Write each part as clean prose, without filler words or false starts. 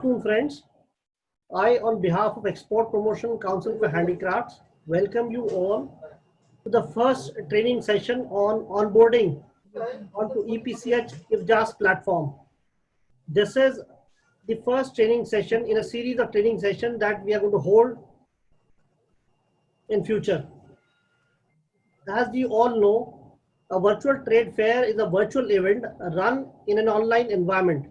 Afternoon, friends. I, on behalf of Export Promotion Council for Handicrafts, welcome you all to the first training session on onboarding onto EPCH IFJAS platform. This is the first training session in a series of training sessions that we are going to hold in future. As you all know, a virtual trade fair is a virtual event run in an online environment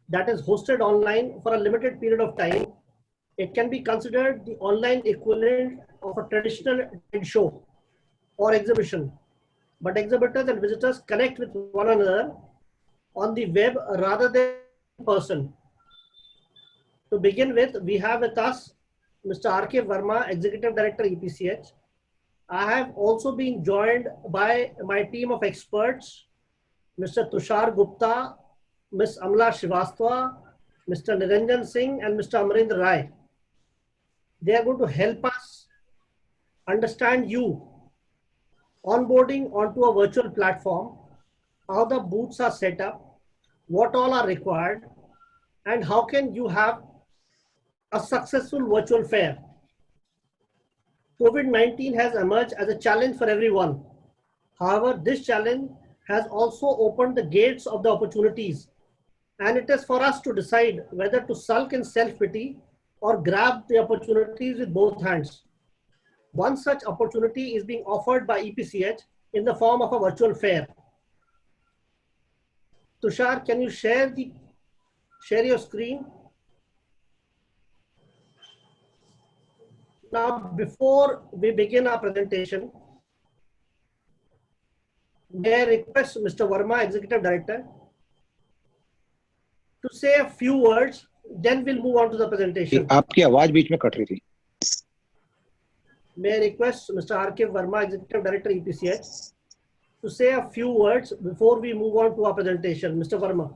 that is hosted online for a limited period of time. It can be considered the online equivalent of a traditional trade show or exhibition, but exhibitors and visitors connect with one another on the web rather than in person. To begin with, we have with us Mr. R.K. Verma, Executive Director, EPCH. I have also been joined by my team of experts, Mr. Tushar Gupta, Ms. Amla Srivastava, Mr. Niranjan Singh, and Mr. Amarendra Rai. They are going to help us understand you onboarding onto a virtual platform, how the booths are set up, what all are required, and how can you have a successful virtual fair. COVID-19 has emerged as a challenge for everyone. However, this challenge has also opened the gates of the opportunities, and it is for us to decide whether to sulk in self-pity or grab the opportunities with both hands. One such opportunity is being offered by EPCH in the form of a virtual fair. Tushar, can you share your screen? Now, before we begin our presentation, may I request Mr. Verma, Executive Director, to say a few words, then we'll move on to the presentation. आपकी आवाज बीच में cut रही थी. May I request Mr. R.K. Verma, Executive Director, EPCH, to say a few words before we move on to our presentation. Mr. Verma.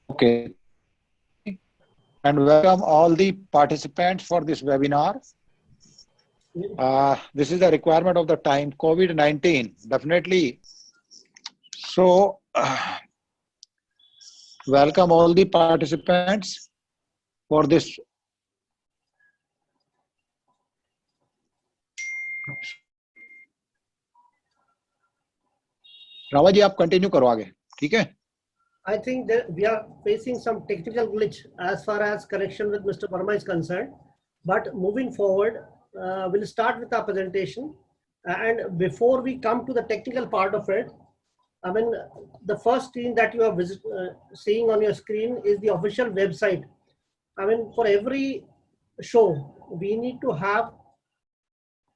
Okay. And welcome all the participants for this webinar. This is the requirement of the time, COVID-19, definitely. So, welcome all the participants for this. रावा जी आप continue करो आगे, ठीक है? I think that we are facing some technical glitch as far as connection with Mr. Verma is concerned. But moving forward, we'll start with our presentation. And before we come to the technical part of it, I mean, the first screen that you are seeing on your screen is the official website. I mean, for every show, we need to have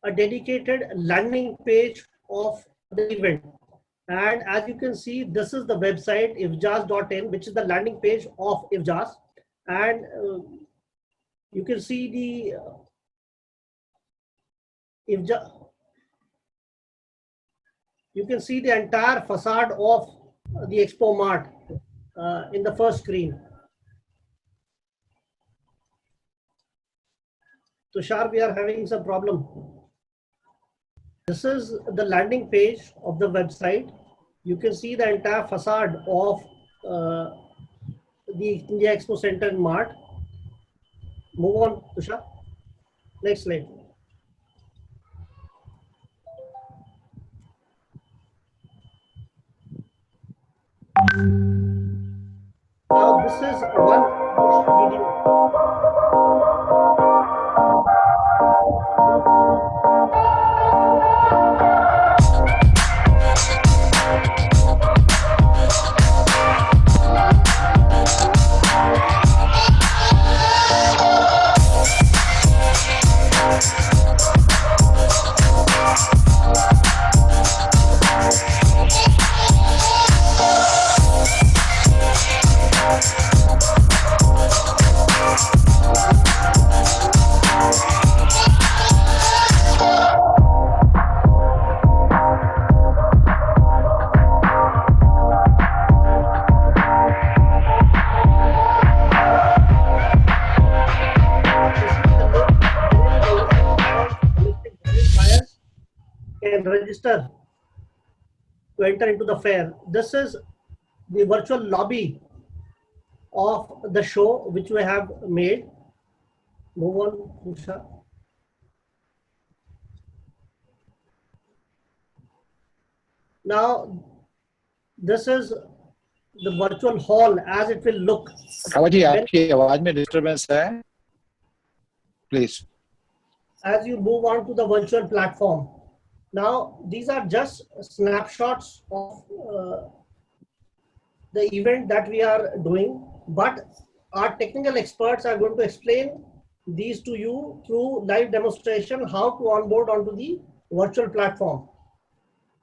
a dedicated landing page of the event. And as you can see, this is the website ifjas.in, which is the landing page of IFJAS. And you can see the IFJAS. You can see the entire facade of the Expo Mart in the first screen. Tushar, we are having some problem. This is the landing page of the website. You can see the entire facade of the India Expo Center in Mart. Move on, Tushar. Next slide. Now this is one video. Can register to enter into the fair. This is the virtual lobby of the show which we have made. Move on, Usha. Now, this is the virtual hall as it will look. Rawat ji आपकी आवाज में disturbance है, please. As you move on to the virtual platform. Now, these are just snapshots of the event that we are doing, but our technical experts are going to explain these to you through live demonstration, how to onboard onto the virtual platform.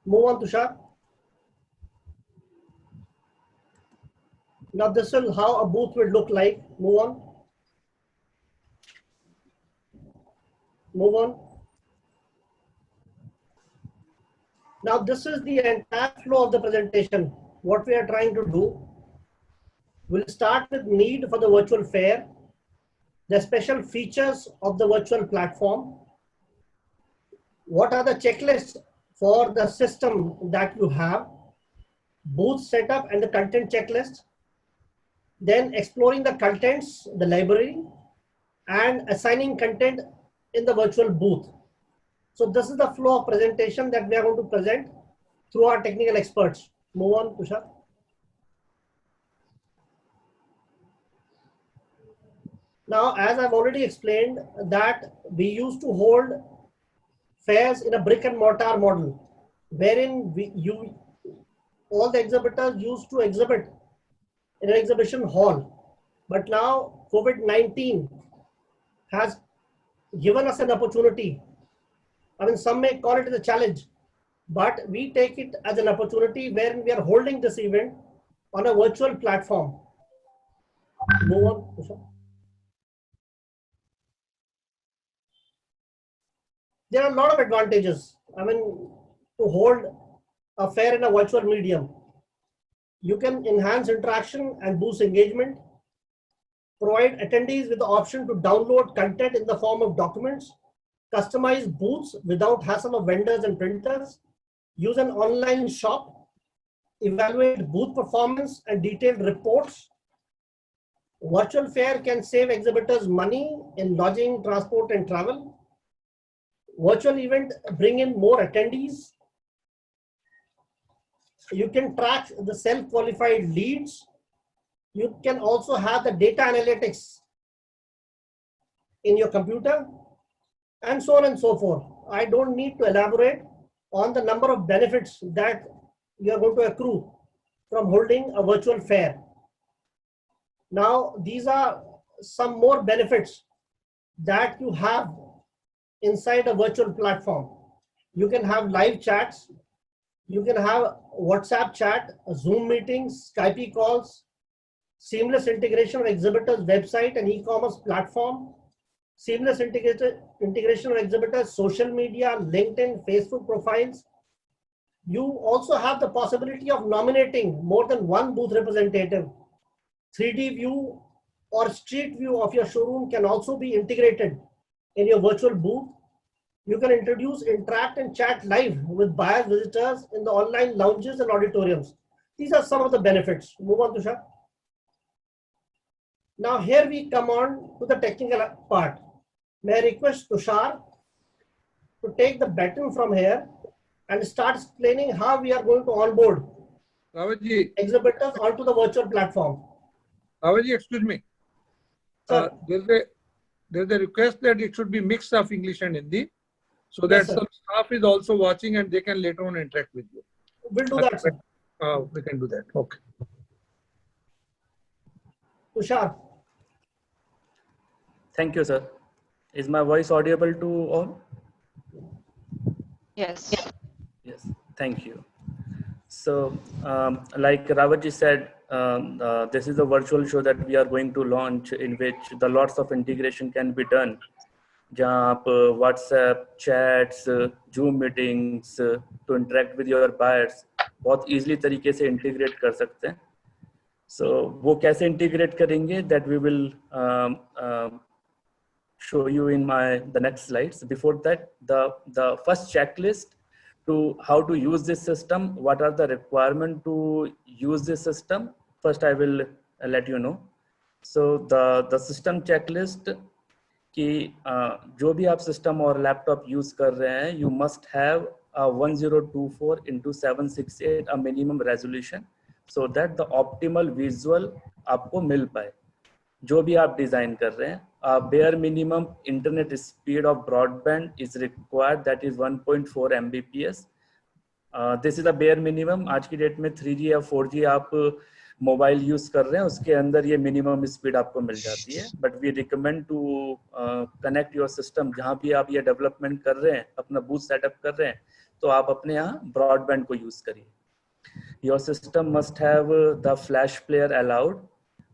Move on, Tushar. Now, this is how a booth will look like. Move on. Move on. Now, this is the entire flow of the presentation. What we are trying to do, we'll start with need for the virtual fair, the special features of the virtual platform, what are the checklists for the system that you have, booth setup and the content checklist, then exploring the contents, the library, and assigning content in the virtual booth. So this is the flow of presentation that we are going to present through our technical experts. Move on, Tushar. Now, as I've already explained that we used to hold fairs in a brick and mortar model, wherein all the exhibitors used to exhibit in an exhibition hall. But now COVID-19 has given us an opportunity. I mean, some may call it a challenge, but we take it as an opportunity wherein we are holding this event on a virtual platform. Move on. There are a lot of advantages. I mean, to hold a fair in a virtual medium. You can enhance interaction and boost engagement, provide attendees with the option to download content in the form of documents, customize booths without hassle of vendors and printers, use an online shop, evaluate booth performance and detailed reports. Virtual fair can save exhibitors money in lodging, transport, and travel. Virtual event bring in more attendees. You can track the self-qualified leads. You can also have the data analytics in your computer, and so on and so forth. I don't need to elaborate on the number of benefits that you are going to accrue from holding a virtual fair. Now, these are some more benefits that you have inside a virtual platform. You can have live chats. You can have WhatsApp chat, Zoom meetings, Skype calls, seamless integration of exhibitors' website and e-commerce platform, seamless integration of exhibitors' social media, LinkedIn, Facebook profiles. You also have the possibility of nominating more than one booth representative. 3D view or street view of your showroom can also be integrated in your virtual booth. You can introduce, interact, and chat live with buyers, visitors in the online lounges and auditoriums. These are some of the benefits. Move on, Tushar. Now here we come on to the technical part. May I request Tushar to take the baton from here and start explaining how we are going to onboard exhibitors onto the virtual platform. Avaji, excuse me. There's a request that it should be mix of English and Hindi, so that some staff is also watching and they can later on interact with you. We'll do that, sir. We can do that. Okay. Tushar. Thank you, sir. Is my voice audible to all? Yes. Yes. Thank you. So, like Rawatji said, this is a virtual show that we are going to launch, in which the lots of integration can be done. जहाँ आप WhatsApp, chats, Zoom meetings to interact with your buyers बहुत easily तरीके से integrate कर सकते हैं. So वो कैसे integrate करेंगे, that we will show you in the next slides. Before that, the first checklist to how to use this system, what are the requirement to use this system. First, I will let you know. So the system checklist कि जो भी आप system और laptop use कर रहे हैं, you must have a 1024 into 768 a minimum resolution so that the optimal visual आपको मिल पाए जो भी आप डिजाइन कर रहे हैं. Bare minimum internet speed of broadband is required, that is 1.4 Mbps. This is the bare minimum. आज की डेट में 3G या 4G आप मोबाइल यूज कर रहे हैं, उसके अंदर ये मिनिमम स्पीड आपको मिल जाती है. But we recommend to connect your system. जहाँ भी आप ये डेवलपमेंट कर रहे हैं, अपना बूथ सेटअप कर रहे हैं, तो आप अपने यहाँ ब्रॉडबैंड को यूज करिए. Your system must have the flash player allowed.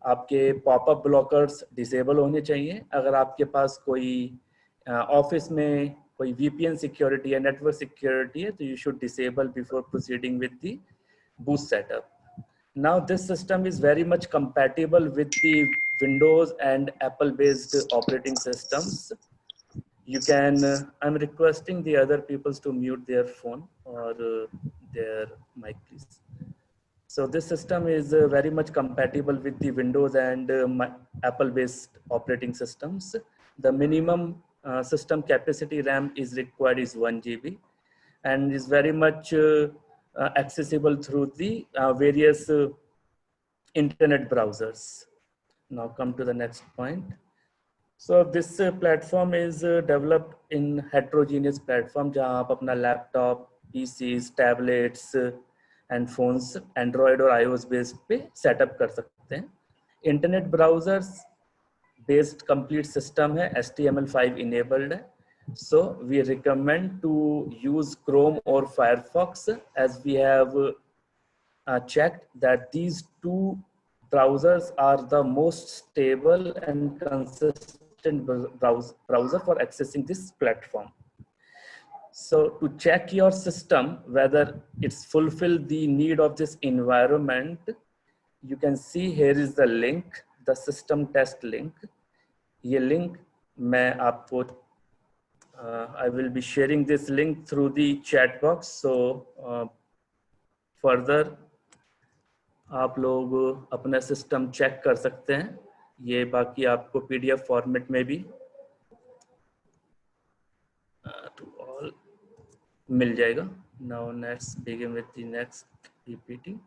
आपके पॉपअप ब्लॉकर्स डिसेबल होने चाहिए. अगर आपके पास कोई ऑफिस में कोई VPN सिक्योरिटी या नेटवर्क सिक्योरिटी है, तो you should disable before proceeding with the booth setup. Now this system is very much compatible with the Windows and Apple based operating systems. You can, I'm requesting the other people to mute their phone or their mic please. So this system is very much compatible with the Windows and Apple based operating systems. The minimum system capacity RAM is required is 1 GB and is very much accessible through the various internet browsers. Now come to the next point. So this platform is developed in heterogeneous platform जहाँ आप अपना laptop, PCs, tablets and phones Android और iOS based पे setup कर सकते हैं. Internet browsers based complete system है, HTML5 enabled है. So we recommend to use Chrome or Firefox, as we have checked that these two browsers are the most stable and consistent browser for accessing this platform. So to check your system whether it's fulfill the need of this environment, you can see here is the link, the system test link. ये link मैं आपको I will be sharing this link through the chat box. So further आप लोग अपना system check कर सकते हैं. ये बाकी आपको PDF फॉर्मेट में भी to all मिल जाएगा. Now let's begin with the next PPT.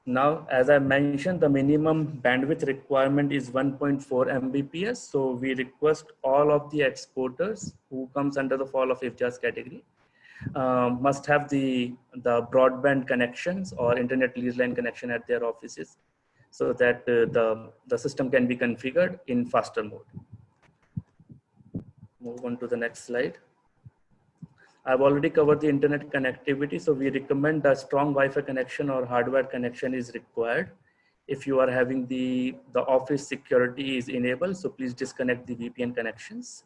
Now, as I mentioned, the minimum bandwidth requirement is 1.4 Mbps. So we request all of the exporters who comes under the fall of FJAS category must have the broadband connections or internet lease line connection at their offices, so that the system can be configured in faster mode. Move on to the next slide. I've already covered the internet connectivity, so we recommend a strong Wi-Fi connection or hardware connection is required. If you are having the office security is enabled, so please disconnect the VPN connections.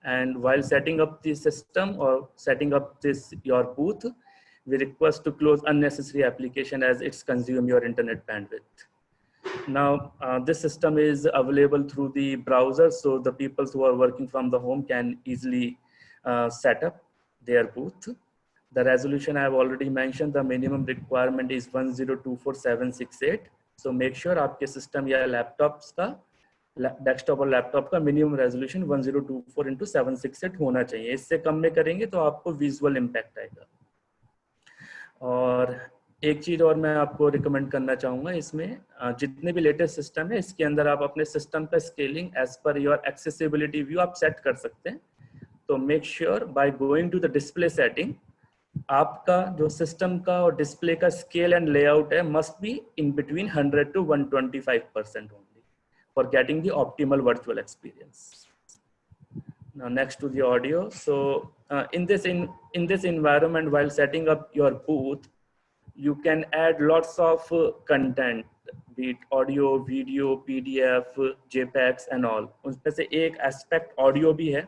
And while setting up the system or setting up your booth, we request to close unnecessary application as it's consume your internet bandwidth. Now, this system is available through the browser, so the people who are working from the home can easily set up their booth. The resolution I have already mentioned, the minimum requirement is 1024768. So make sure आपके system या laptops का desktop और laptop का minimum resolution 1024 into 768 होना चाहिए. इससे कम में करेंगे तो आपको visual impact आएगा. और एक चीज और मैं आपको रिकमेंड करना चाहूँगा, इसमें जितने भी लेटेस्ट सिस्टम है इसके अंदर आप अपने सिस्टम का scaling as per your accessibility view आप सेट कर सकते हैं. तो make sure by going to the display setting, आपका जो सिस्टम का और डिस्प्ले का स्केल एंड लेआउट है must be in between 100 to 125% only for getting the optimal virtual experience. Now next to the audio. So in this environment, while setting up your booth, you can add lots of content, be it audio, video, PDF, JPEGs and all. उसमें से एक aspect audio भी है.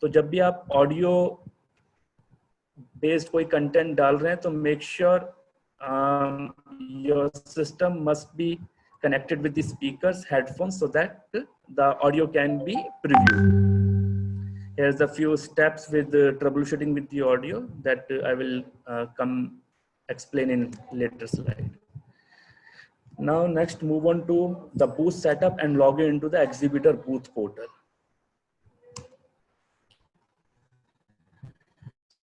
तो जब भी आप audio based कोई कंटेंट डाल रहे हैं तो make sure your system must be connected with the speakers, headphones, so that the audio can be previewed. Here's a few steps with troubleshooting with the audio that I will come explain in later slide. Now next move on to the booth setup and log in into the exhibitor booth portal.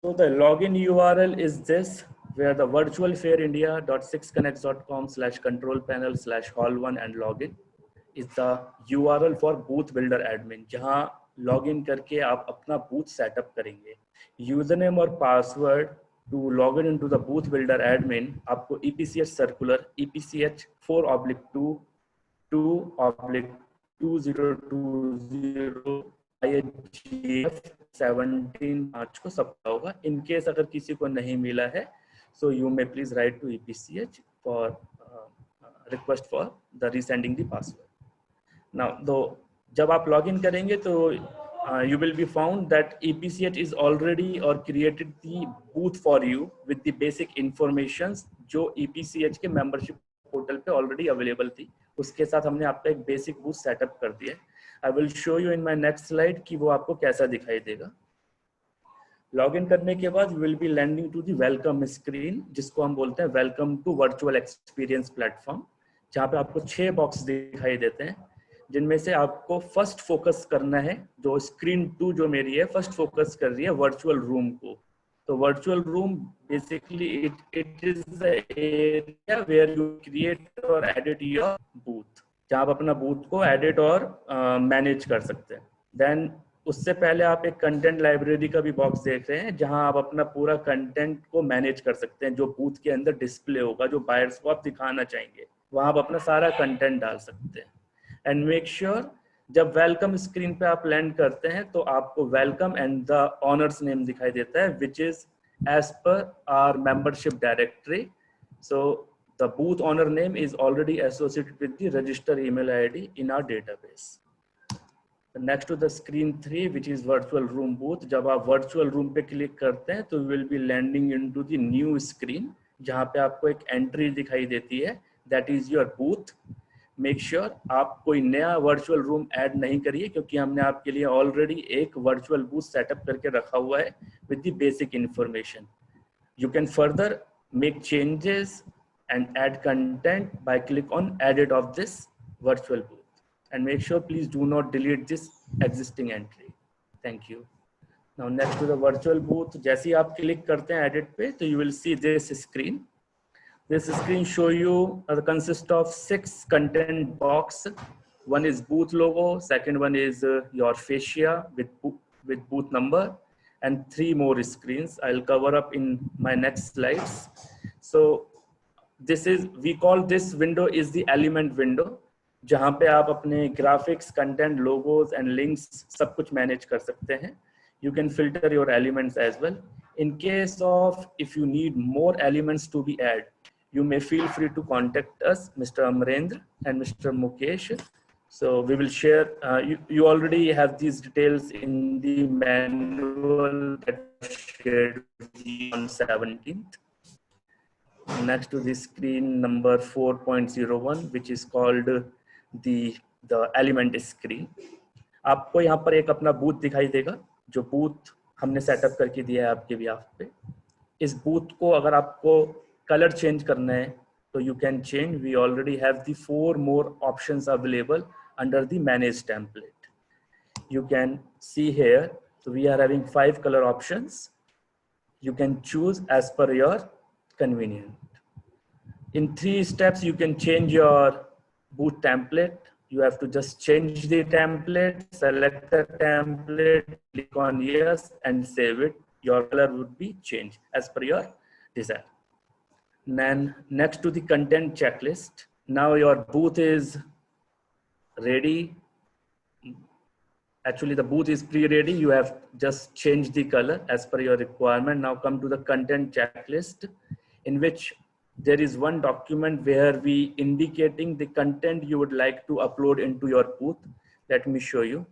So the login URL is this, where the virtualfairindia.6connects.com/control panel/hall1 and login is the URL for booth builder admin, जहां login करके आप अपना booth setup करेंगे. Username और password to log in into the booth builder admin आपको EPCH circular EPCH 4/2 2/2020 IHGF 17 मार्च को सबका होगा. In case अगर किसी को नहीं मिला है, so you may please write to EPCH for request for the resending the password. Now, though, जब आप login करेंगे तो you will be found that EPCH is already or created the booth for you with the basic informations जो EPCH के membership portal पे already available थी. उसके साथ हमने आपका एक basic booth setup कर दिया. I will show you in my next slide कि वो आपको कैसा दिखाई देगा. Login करने के बाद you will be landing to the welcome screen, जिसको हम बोलते हैं welcome to virtual experience platform, जहाँ पे आपको 6 बॉक्स दिखाई देते हैं, जिनमें से आपको फर्स्ट फोकस करना है. जो स्क्रीन 2 जो मेरी है फर्स्ट फोकस कर रही है वर्चुअल रूम को. तो virtual room basically it is the area where you create और एडिट योर बूथ, जहाँ आप अपना बूथ को एडिट और मैनेज कर सकते हैं. देन उससे पहले आप एक कंटेंट लाइब्रेरी का भी बॉक्स देख रहे हैं, जहां आप अपना पूरा कंटेंट को मैनेज कर सकते हैं, जो बूथ के अंदर डिस्प्ले होगा, जो बायर्स को आप दिखाना चाहेंगे, वहां आप अपना सारा कंटेंट डाल सकते हैं. एंड मेक श्योर जब वेलकम स्क्रीन पे आप लैंड करते हैं तो आपको welcome and the owner's name दिखाई देता है, which is as per our membership directory. So the booth owner name is already associated with the register email ID in our database. Next to the screen 3, which is virtual room booth, जब आप virtual room पे click करते हैं तो will be landing into the new screen, जहाँ पे आपको एक entry दिखाई देती है, that is your booth. Make sure आप कोई नया virtual room add नहीं करिए, क्योंकि हमने आपके लिए already एक virtual booth setup करके रखा हुआ है with the basic information. You can further make changes and add content by click on edit of this virtual booth. And make sure please do not delete this existing entry. Thank you. Now next to the virtual booth, जैसे ही आप click करते हैं edit पे, तो you will see this screen. This screen show you consist of 6 content box. One is booth logo, second one is your fascia with booth number, and 3 more screens. I'll cover up in my next slides. So this is, we call this window is the element window, जहाँ पे आप अपने graphics, content, logos and links सब कुछ manage कर सकते हैं. You can filter your elements as well. In case of if you need more elements to be added, you may feel free to contact us, Mr. Amarendra and Mr. Mukesh. So we will share, you already have these details in the manual that was shared with you on 17th. Next to the screen number 4.01, which is called the element screen. आपको यहाँ पर एक अपना booth दिखाई देगा, जो booth हमने setup करके दिया है आपके भी आप पे. इस बूथ को अगर आपको कलर चेंज करना है तो you can change. We already have the 4 more options available under the manage template. You can see here, so we are having 5 color options. You can choose as per your convenience. In 3 steps you can change your booth template. You have to just change the template, select the template, click on yes and save it. Your color would be changed as per your desire. Then next to the content checklist, now your booth is ready. Actually the booth is pre-ready. You have just changed the color as per your requirement. Now come to the content checklist, in which there is one document where we indicating the content you would like to upload into your booth. Let me show you.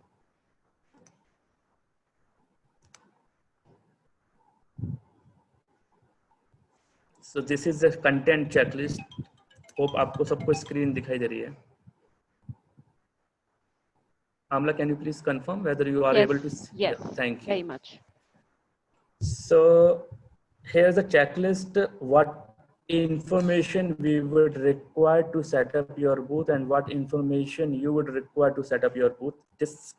So this is the content checklist. Hope आपको सबको screen दिखाई दे रही है. Amla, can you please confirm whether you are Yes, able to see? yes, Thank you. very much. So here's a checklist, what information we would require to set up your booth and what information you would require to set up your booth. This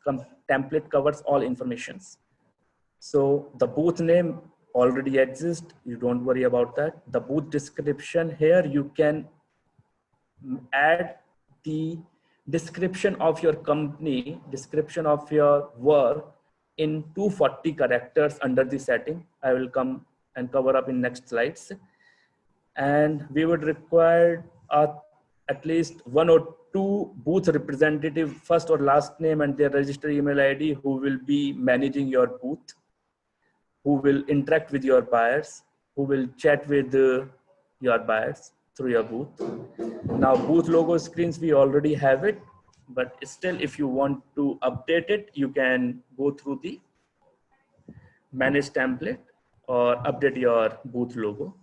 template covers all informations. So the booth name already exists. You don't worry about that. The booth description, here you can add the description of your company, description of your work in 240 characters under the setting. I will come and cover up in next slides. And we would require at least 1 or 2 booth representative, first or last name and their registered email ID, who will be managing your booth, who will interact with your buyers, who will chat with your buyers through your booth. Now booth logo screens, we already have it, but still if you want to update it, you can go through the manage template or update your booth logo.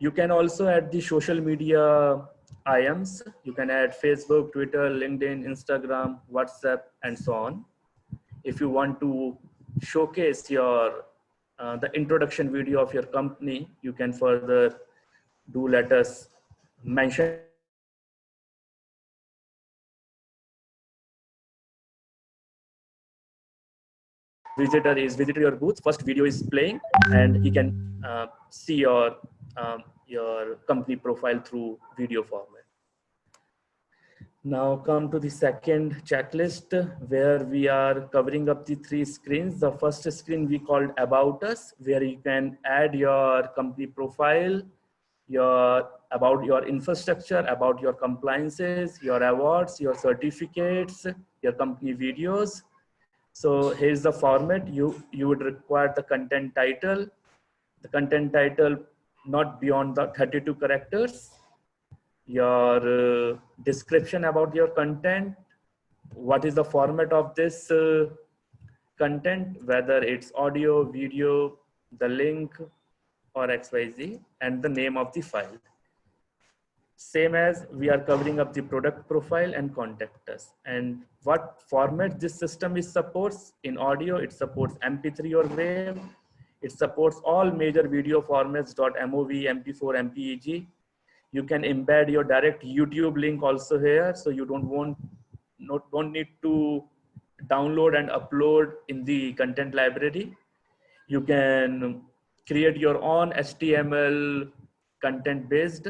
You can also add the social media IMs. You can add Facebook, Twitter, LinkedIn, Instagram, WhatsApp, and so on. If you want to showcase your the introduction video of your company, you can further let us mention visitor is visited your booth, first video is playing, and he can see your company profile through video format. Now come to the second checklist, where we are covering up the 3 screens. The first screen we called About Us, where you can add your company profile, about your infrastructure, about your compliances, your awards, your certificates, your company videos. So here's the format. You would require the content title. The content title not beyond the 32 characters. Your description about your content. What is the format of this content, whether it's audio, video, the link, or XYZ, and the name of the file. Same as we are covering up the product profile and contact us. And what format this system is supports. In audio, it supports MP3 or WAV. It supports all major video formats, .mov, MP4, MPEG. You can embed your direct YouTube link also here, so you don't need to download and upload in the content library. You can create your own HTML content based.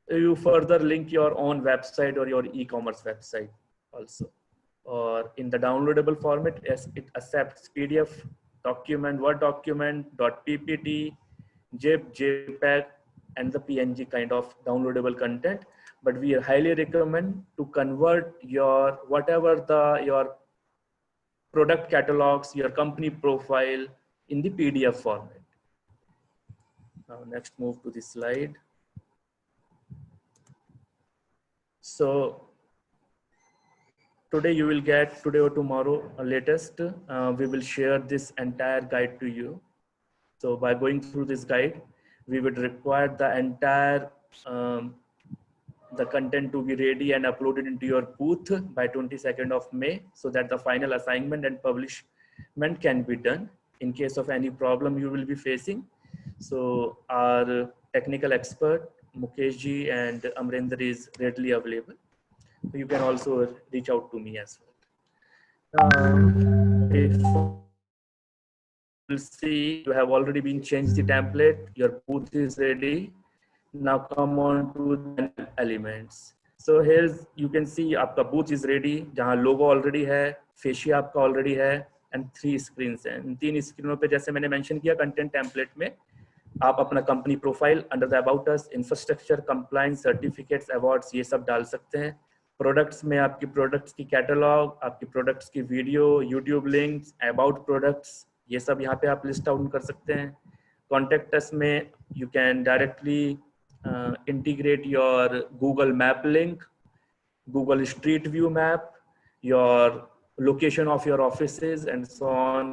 You further link your own website or your e-commerce website also. Or in the downloadable format, it accepts PDF, document, Word document, .ppt, zip, JPEG, and the PNG kind of downloadable content. But we highly recommend to convert your your product catalogs, your company profile in the PDF format. Now next, move to the slide. So today you will get, today or tomorrow latest, we will share this entire guide to you. So by going through this guide, we would require the entire the content to be ready and uploaded into your booth by 22nd of May, so that the final assignment and publishment can be done. In case of any problem you will be facing, so our technical expert Mukesh ji and Amrinder is readily available. You can also reach out to me as well. If you'll see, you have already been changed the template, your booth is ready. Now come on to the elements. So here's, you can see आपका booth is ready, जहाँ logo already है, fascia आपका already है, and 3 screens हैं. इन 3 स्क्रीनों पे जैसे मैंने mention किया content template में, आप अपना company profile under the about us, infrastructure, compliance, certificates, awards, ये सब डाल सकते हैं. प्रोडक्ट्स में आपकी प्रोडक्ट्स की कैटलॉग, आपकी प्रोडक्ट्स की video, YouTube links, about products, ये सब यहाँ पे आप लिस्ट आउट कर सकते हैं. कॉन्टेक्ट अस में you can directly integrate your Google map link, Google Street View map, your location of your offices, and so on.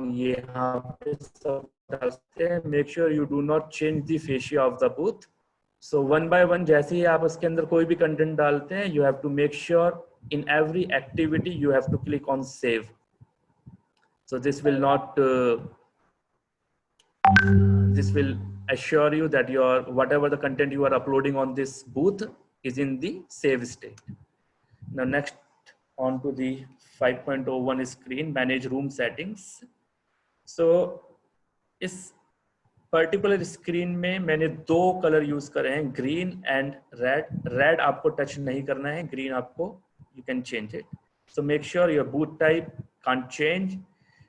Make sure you do not change the fascia of the booth. So one by one, जैसे ही आप उसके अंदर कोई भी content डालते हैं, you have to make sure in every activity, you have to click on save. So this will not, this will assure you that your, whatever the content you are uploading on this booth is in the save state. Now next, on to the 5.01 screen, manage room settings. So इस particular screen में मैंने दो colour use करे हैं, green and red. Red आपको touch नहीं करना है, ग्रीन आपको, you can change it. So make sure your booth type can't change,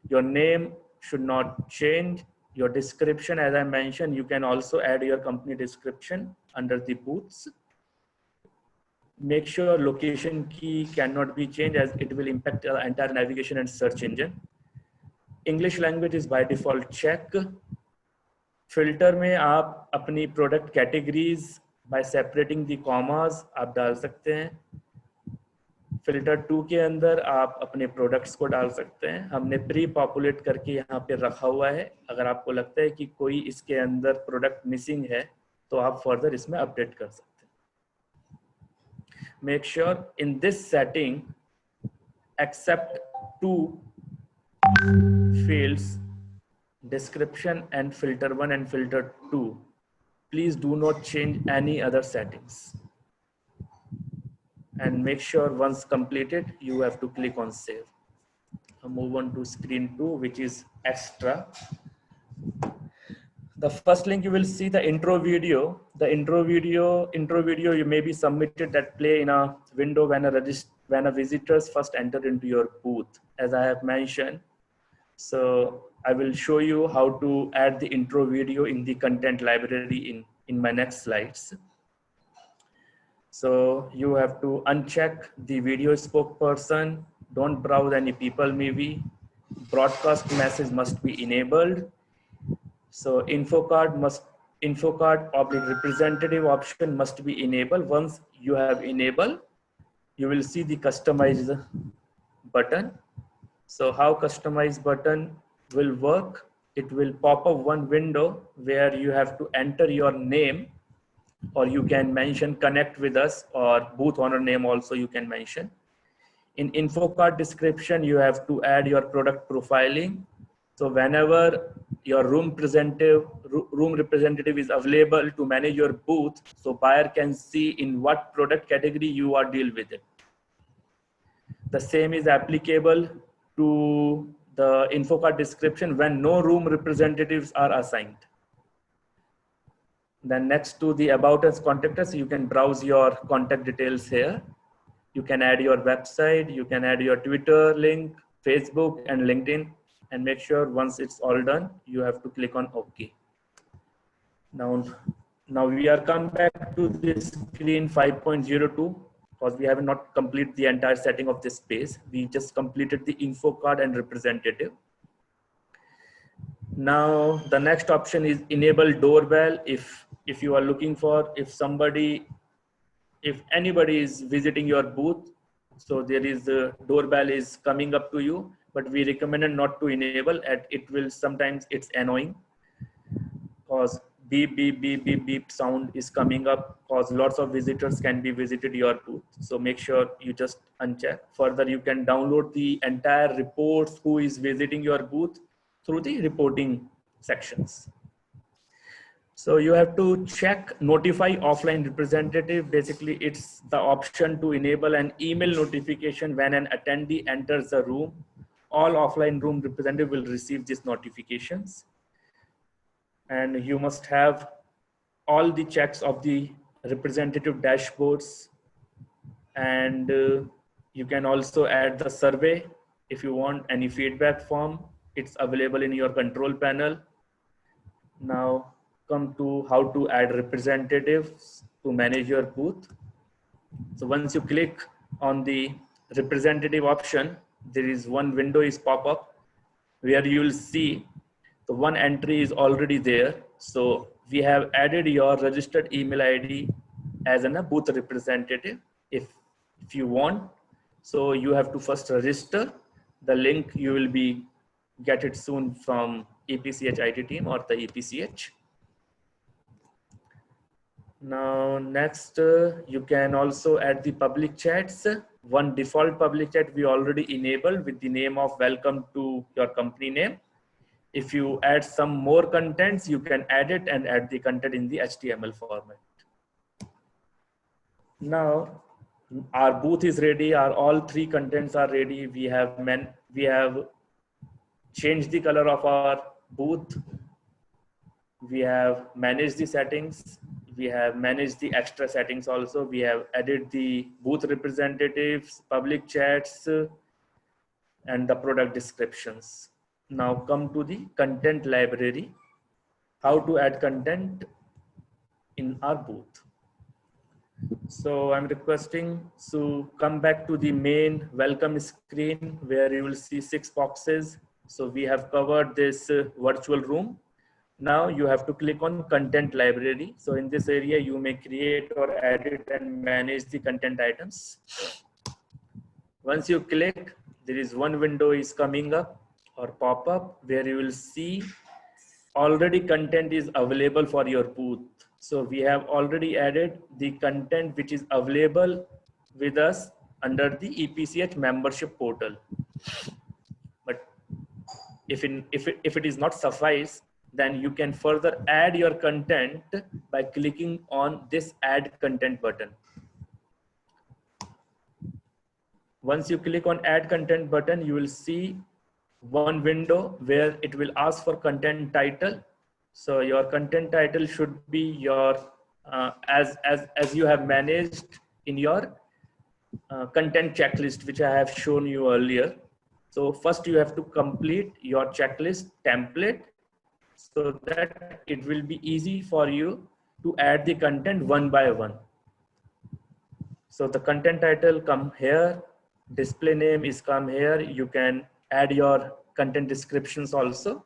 your name should not change, your description, as I mentioned, you can also add your company description under the booths. Make sure location key cannot be changed as it will impact the entire navigation and search engine. English language is by default check. Filter में आप अपनी product categories bye separating the commas आप डाल सकते हैं. Filter 2 के अंदर आप अपने प्रोडक्ट्स को डाल सकते हैं. हमने प्री पॉपुलेट करके यहाँ पे रखा हुआ है. अगर आपको लगता है कि कोई इसके अंदर प्रोडक्ट मिसिंग है तो आप फर्दर इसमें अपडेट कर सकते हैं. Make sure in this setting except 2 fields, description and filter 1 and filter 2, please do not change any other settings, and make sure once completed you have to click on save. I'll move on to screen 2, which is extra. The first link you will see the intro video. The intro video you may be submitted that play in a window when a visitors first enter into your booth, as I have mentioned. So I will show you how to add the intro video in the content library in my next slides. So you have to uncheck the video spokesperson. Don't browse any people maybe. Broadcast message must be enabled. So info card representative option must be enabled. Once you have enabled, you will see the customize button. So how customize button will work? It will pop up one window where you have to enter your name, or you can mention connect with us, or booth owner name also you can mention. In info card description, you have to add your product profiling. So whenever your room representative is available to manage your booth, so buyer can see in what product category you are deal with it. The same is applicable to the info card description when no room representatives are assigned. Then next to the about us, contact us, you can browse your contact details here. You can add your website, you can add your Twitter link, Facebook and LinkedIn, and make sure once it's all done, you have to click on OK. Now we are come back to this screen 5.02. Because we have not completed the entire setting of this page. We just completed the info card and representative. Now the next option is enable doorbell. If you are looking for, if anybody is visiting your booth, so there is the doorbell is coming up to you, but we recommended not to enable it. It will sometimes, it's annoying because beep, beep, beep, beep, beep sound is coming up because lots of visitors can be visited your booth. So make sure you just uncheck. Further, you can download the entire reports who is visiting your booth through the reporting sections. So you have to check notify offline representative. Basically, it's the option to enable an email notification when an attendee enters the room. All offline room representative will receive these notifications. And you must have all the checks of the representative dashboards, and you can also add the survey if you want any feedback form. It's available in your control panel. Now come to how to add representatives to manage your booth. So once you click on the representative option, there is one window is pop up where you will see the one entry is already there. So we have added your registered email ID as a booth representative if you want. So you have to first register. The link you will be get it soon from EPCH IT team or the EPCH. Now next, you can also add the public chats. one default public chat we already enabled with the name of welcome to your company name. If you add some more contents, you can add it and add the content in the HTML format. Now our booth is ready. All three contents are ready. We have changed the color of our booth. We have managed the settings. We have managed the extra settings also. We have added the booth representatives, public chats, and the product descriptions. Now come to the content library. How to add content in our booth. So I'm requesting to come back to the main welcome screen where you will see 6 boxes. So we have covered this virtual room. Now you have to click on content library. So in this area, you may create or edit and manage the content items. Once you click, there is one window is coming up or pop up where you will see already content is available for your booth. So we have already added the content which is available with us under the EPCH membership portal. But if it is not suffice, then you can further add your content by clicking on this add content button. Once you click on add content button, you will see one window where it will ask for content title. So your content title should be your as you have managed in your content checklist, which I have shown you earlier. So first you have to complete your checklist template so that it will be easy for you to add the content one by one. So the content title come here, display name is come here. You can add your content descriptions also.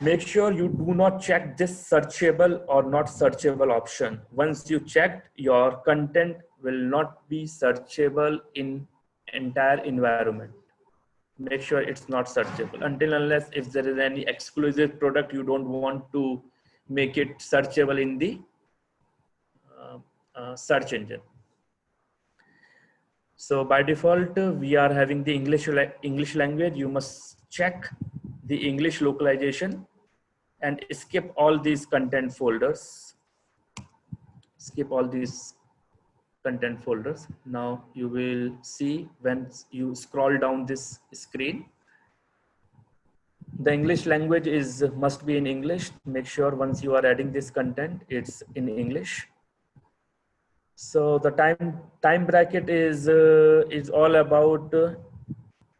Make sure you do not check this searchable or not searchable option. Once you checked, your content will not be searchable in entire environment. Make sure it's not searchable until unless if there is any exclusive product you don't want to make it searchable in the search engine. So by default, we are having the English language. You must check the English localization and skip all these content folders. Skip all these content folders. Now you will see when you scroll down this screen, the English language must be in English. Make sure once you are adding this content, it's in English. So the time bracket is all about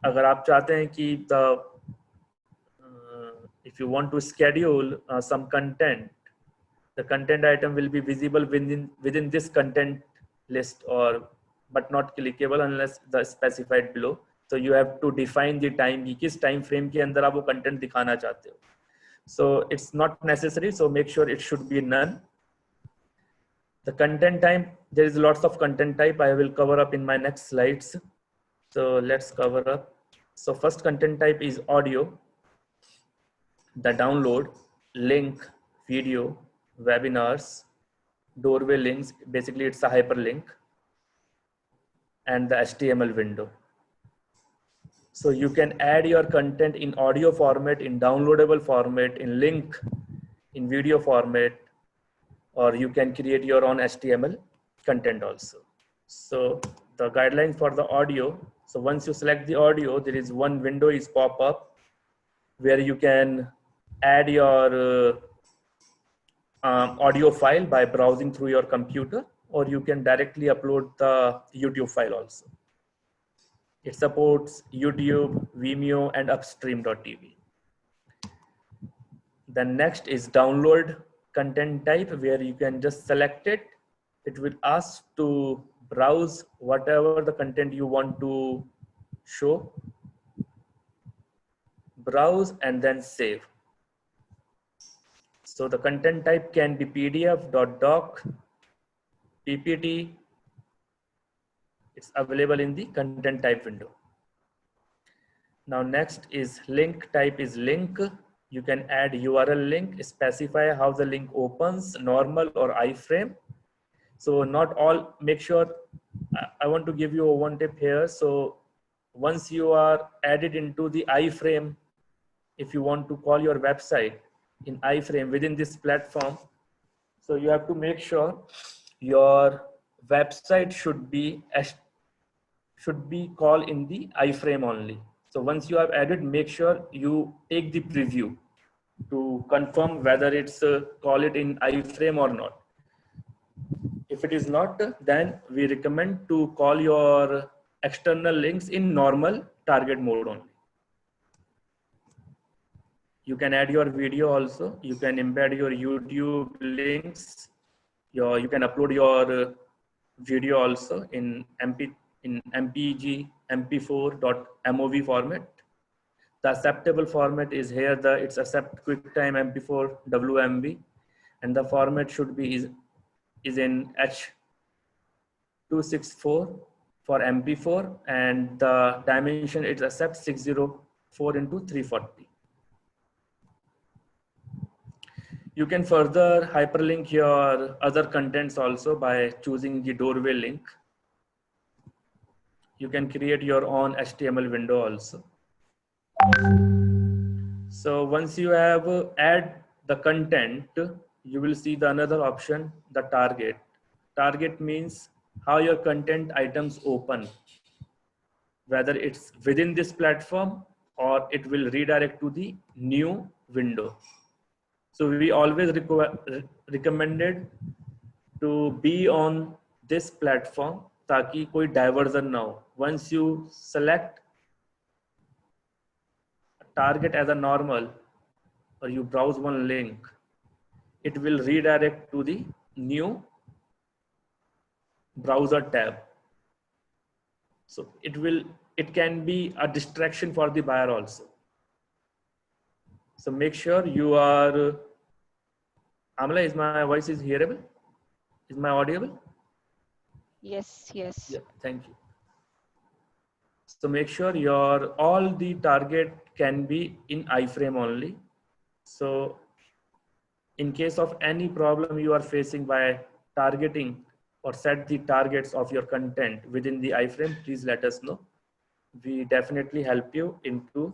अगर आप चाहते हैं कि if you want to schedule some content, the content item will be visible within this content list but not clickable unless the specified below. So you have to define the time कि किस time frame के अंदर आप वो content दिखाना चाहते हो. So it's not necessary. So make sure it should be none. The content type, there is lots of content type I will cover up in my next slides. So let's cover up. So first content type is audio, the download, link, video, webinars, doorway links, basically it's a hyperlink, and the HTML window. So you can add your content in audio format, in downloadable format, in link, in video format, or you can create your own HTML content also. So the guidelines for the audio. So once you select the audio, there is one window is pop up where you can add your audio file by browsing through your computer, or you can directly upload the YouTube file also. It supports YouTube, Vimeo, and Upstream.tv. The next is download content type, where you can just select it. It will ask to browse whatever the content you want to show. Browse and then save. So the content type can be PDF, .doc, PPT. It's available in the content type window. Now next is link type is link. You can add URL link, specify how the link opens, normal or iframe. So not all, make sure I want to give you a one tip here. So once you are added into the iframe, if you want to call your website in iframe within this platform, so you have to make sure your website should be called in the iframe only. So once you have added, make sure you take the preview to confirm whether it's call it in iframe or not. If it is not, then we recommend to call your external links in normal target mode only. You can add your video also. You can embed your YouTube links. You can upload your video also in MPG, MP4.mov format. The acceptable format is here. It's accept QuickTime MP4 WMV, and the format should be is in H.264 for MP4, and the dimension it accepts 604 into 340. You can further hyperlink your other contents also by choosing the doorway link. You can create your own HTML window also. So once you have add the content, you will see the another option, the target. Target means how your content items open, whether it's within this platform or it will redirect to the new window. So we always recommended to be on this platform ताकि कोई diversion ना हो. Once you select target as a normal or you browse one link, it will redirect to the new browser tab. So it can be a distraction for the buyer also. So make sure you are, Amala, is my voice is hearable? Is my audible? Yes, yes. Yeah, thank you. So make sure all the target can be in iframe only. So in case of any problem you are facing by targeting or set the targets of your content within the iframe, please let us know. We definitely help you to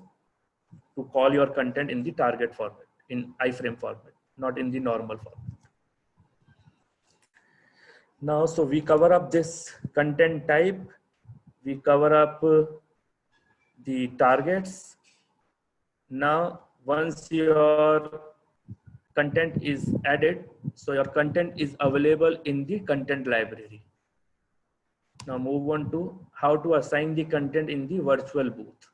call your content in the target format, in iframe format, not in the normal format. Now, so we cover up this content type, we cover up the targets. Now, once your content is added, so your content is available in the content library. Now move on to how to assign the content in the virtual booth.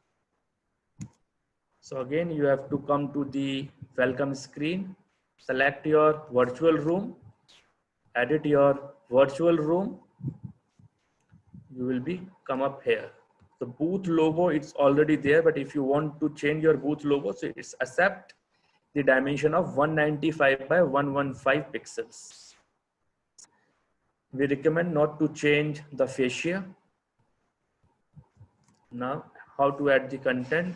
So again, you have to come to the welcome screen, select your virtual room, edit your virtual room. You will come up here. The booth logo, it's already there, but if you want to change your booth logo, so it's accept the dimension of 195 by 115 pixels. We recommend not to change the fascia. Now, how to add the content?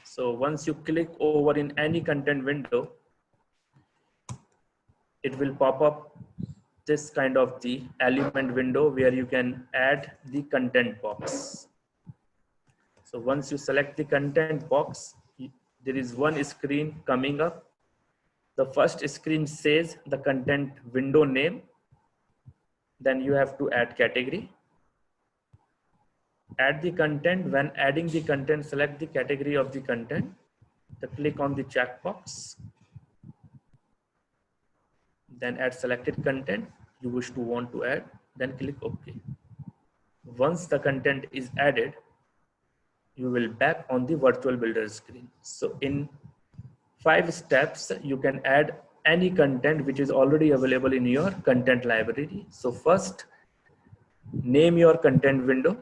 So once you click over in any content window, it will pop up this kind of the element window where you can add the content box. So once you select the content box, there is one screen coming up. The first screen says the content window name. Then you have to add category. Add the content. When adding the content, select the category of the content. Then click on the checkbox. Then add selected content you wish to want to add. Then click OK. Once the content is added, you will back on the virtual builder screen. So in 5 steps, you can add any content which is already available in your content library. So first, name your content window,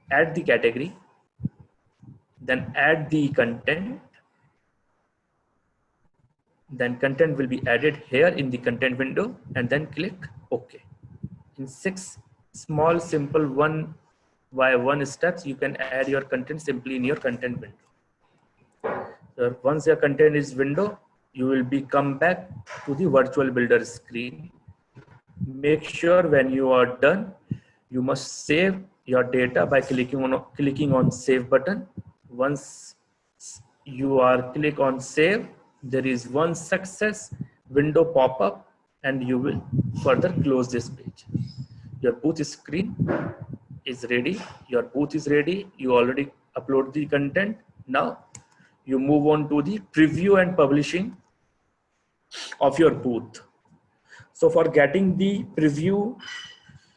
add the category, then add the content, then content will be added here in the content window, and then click OK. In 6 small, simple 1 by 1 steps, you can add your content simply in your content window. So once your content is window, you will come back to the virtual builder screen. Make sure when you are done, you must save your data by clicking on save button. Once you are click on save, there is one success window pop up and you will further close this page. Your booth screen is ready. Your booth is ready. You already upload the content. Now you move on to the preview and publishing of your booth. So for getting the preview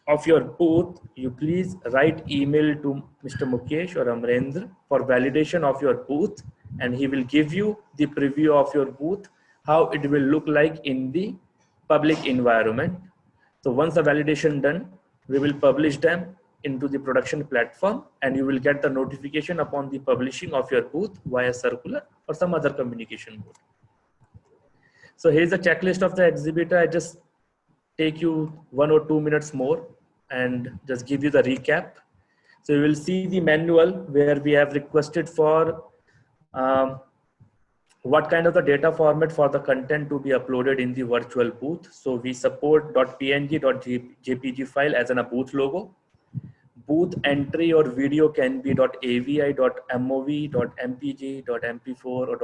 of your booth, you please write email to Mr. Mukesh or Amrendra for validation of your booth, and he will give you the preview of your booth, how it will look like in the public environment. So once the validation done, we will publish them into the production platform, and you will get the notification upon the publishing of your booth via circular or some other communication mode. So here's a checklist of the exhibitor. I just take you 1 or 2 minutes more and just give you the recap. So you will see the manual where we have requested for what kind of the data format for the content to be uploaded in the virtual booth. So we support .png, .jpg file as in a booth logo. Booth entry or video can be .avi, .mov, .mpg, .mp4 or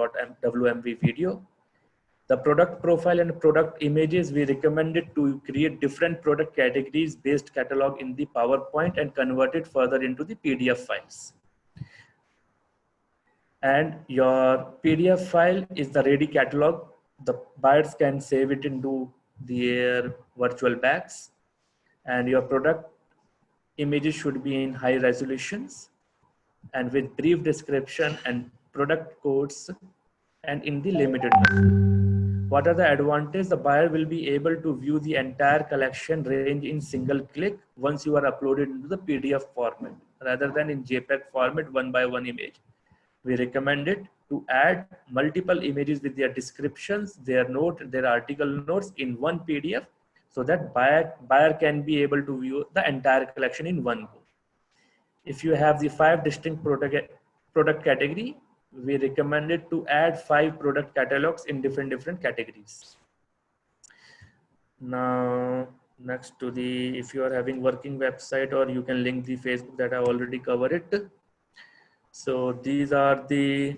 .wmv video. The product profile and product images, we recommended to create different product categories based catalog in the PowerPoint and convert it further into the PDF files. And your PDF file is the ready catalog. The buyers can save it into their virtual bags, and your product images should be in high resolutions and with brief description and product codes and in the limited number. What are the advantages? The buyer will be able to view the entire collection range in single click once you are uploaded into the PDF format rather than in JPEG format one by one image. We recommend it to add multiple images with their descriptions, their note, their article notes in one PDF so that buyer can be able to view the entire collection in one go. If you have the 5 distinct product category, we recommended to add 5 product catalogs in different categories. Now, next to the, if you are having working website, or you can link the Facebook that I already covered it. So these are the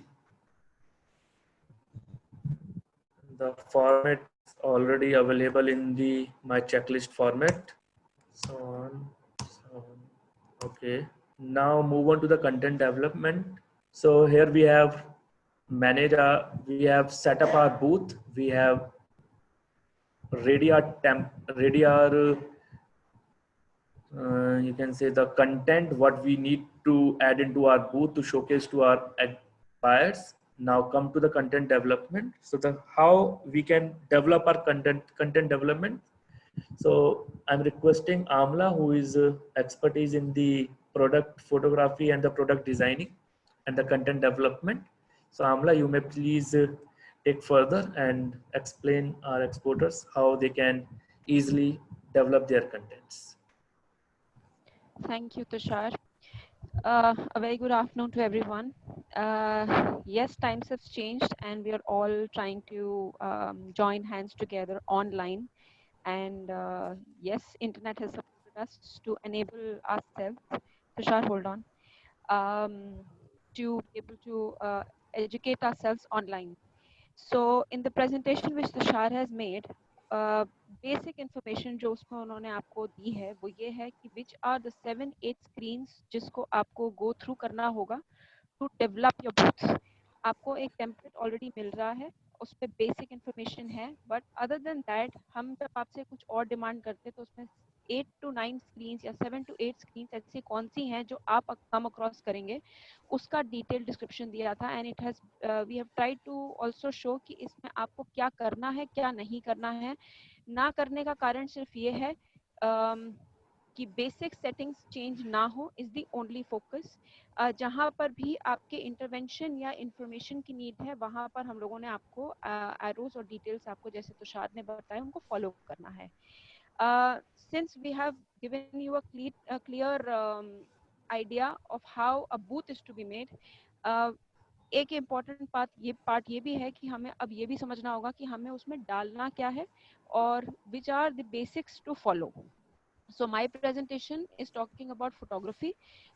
formats already available in the my checklist format. So on. Okay. Now move on to the content development. So here we have we have set up our booth. We have ready our you can say the content what we need to add into our booth to showcase to our buyers. Now come to the content development. So the how we can develop our content development. So I'm requesting Amla, who is expertise in the product photography and the product designing and the content development. So Amla, you may please take further and explain our exporters how they can easily develop their contents. Thank you, Tushar. A very good afternoon to everyone. Yes, times have changed and we are all trying to join hands together online. And yes, internet has supported us to enable ourselves, Tushar, hold on, to be able to educate ourselves online. So in the presentation which Tushar has made, basic information जो उसमें उन्होंने आपको दी है वो ये है कि विच are the 7-8 screens जिसको आपको गो थ्रू करना होगा टू डेवलप योर बूथ्स. आपको एक टेम्पलेट ऑलरेडी मिल रहा है, उस पर बेसिक इंफॉर्मेशन है, बट अदर देन दैट हम जब आपसे कुछ और डिमांड करते हैं तो उसमें 8 to 9 स्क्रीन्स या 7 to 8 स्क्रीन्स ऐसी कौन सी हैं जो आप कम अक्रॉस करेंगे, उसका डिटेल डिस्क्रिप्शन दिया था. And it has we have tried to also show कि इसमें आपको क्या करना है क्या नहीं करना है. ना करने का कारण सिर्फ ये है कि बेसिक सेटिंग्स चेंज ना हो इज द ओनली फोकस. जहाँ पर भी आपके इंटरवेंशन या इंफॉर्मेशन की नीड है वहाँ पर हम लोगों ने आपको एरोज और डिटेल्स आपको जैसे तुषार ने बताया उनको फॉलो करना है. Since we have given you a clear idea of how a booth is to be made, एक इम्पॉर्टेंट पार्ट ये भी है कि हमें अब ये भी समझना होगा कि हमें उसमें डालना क्या है और which are the basics to follow. So my presentation is talking about photography,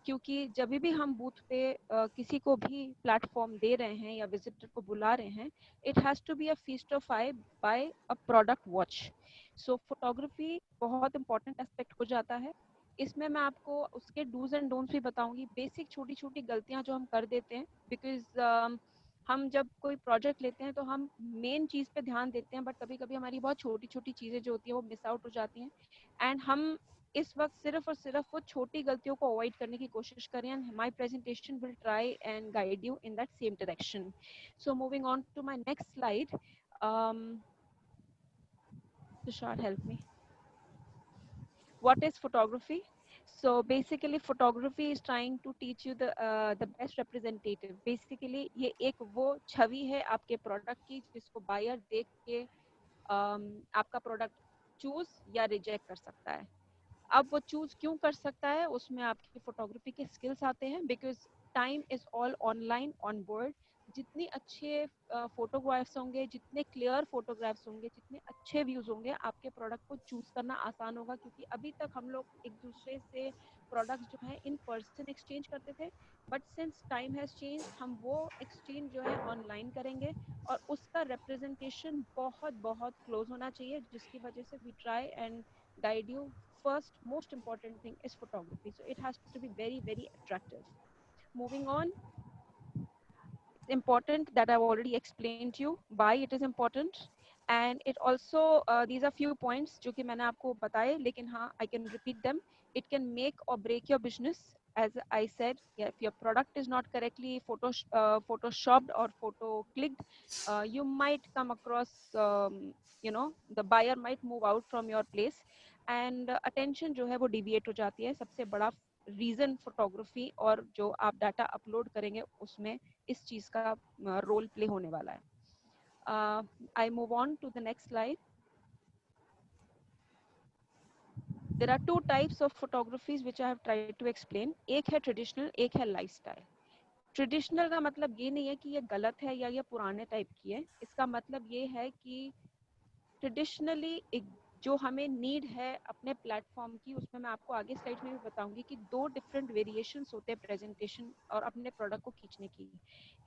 क्योंकि जब भी हम बूथ पे किसी को भी प्लेटफॉर्म दे रहे हैं या विजिटर को बुला रहे हैं, it has to be a feast of eye by a product watch. So photography बहुत इंपॉर्टेंट एस्पेक्ट हो जाता है. इसमें मैं आपको उसके डूज एंड डोंट्स भी बताऊंगी, बेसिक छोटी छोटी गलतियां जो हम कर देते हैं, बिकॉज हम जब कोई प्रोजेक्ट लेते हैं तो हम मेन चीज़ पे ध्यान देते हैं, बट कभी कभी हमारी बहुत छोटी छोटी चीज़ें जो होती हैं वो मिस आउट हो जाती हैं. एंड हम इस वक्त सिर्फ और सिर्फ वो छोटी गलतियों को अवॉइड करने की कोशिश करें. And my presentation will try and guide you in that same direction. So moving on to my next slide. Tushar, help me. What is photography? So basically photography is trying to teach you the best representative. Basically ये एक वो छवि है आपके product की जिसको buyer देख के आपका प्रोडक्ट चूज या रिजेक्ट कर सकता है. अब वो चूज क्यों कर सकता है, उसमें आपकी फोटोग्राफी के स्किल्स आते हैं, because time is all online on board. जितने अच्छे फोटोग्राफ्स होंगे, जितने क्लियर फोटोग्राफ्स होंगे, जितने अच्छे व्यूज होंगे, आपके प्रोडक्ट को चूज करना आसान होगा. क्योंकि अभी तक हम लोग एक दूसरे से प्रोडक्ट्स जो है इन पर्सन एक्सचेंज करते थे, but since time has change हम वो एक्सचेंज जो है ऑनलाइन करेंगे, और उसका रिप्रेजेंटेशन बहुत बहुत क्लोज होना चाहिए, जिसकी वजह से we try and guide you. First most important thing is photography, so it has to be very very attractive. Moving on, it's important that I've already explained to you why it is important, and it also these are few points जो कि मैंने आपको बताए, लेकिन हाँ I can repeat them. It can make or break your business. As I said, yeah, if your product is not correctly photoshopped or photo clicked, you might come across the buyer might move out from your place, and attention जो है वो deviate हो जाती है. सबसे बड़ा reason photography और जो आप डाटा अपलोड करेंगे उसमें इस चीज का रोल प्ले होने वाला है. I move on to the next slide. There are two types of photographies which I have tried to explain. एक है ट्रेडिशनल, एक है लाइफस्टाइल. ट्रेडिशनल का मतलब ये नहीं है कि ये गलत है या ये पुराने टाइप की है. इसका मतलब ये है कि ट्रेडिशनली एक जो हमें नीड है अपने प्लेटफॉर्म की, उसमें मैं आपको आगे स्लाइड में भी बताऊंगी कि दो डिफरेंट वेरिएशंस होते हैं प्रेजेंटेशन और अपने प्रोडक्ट को खींचने की.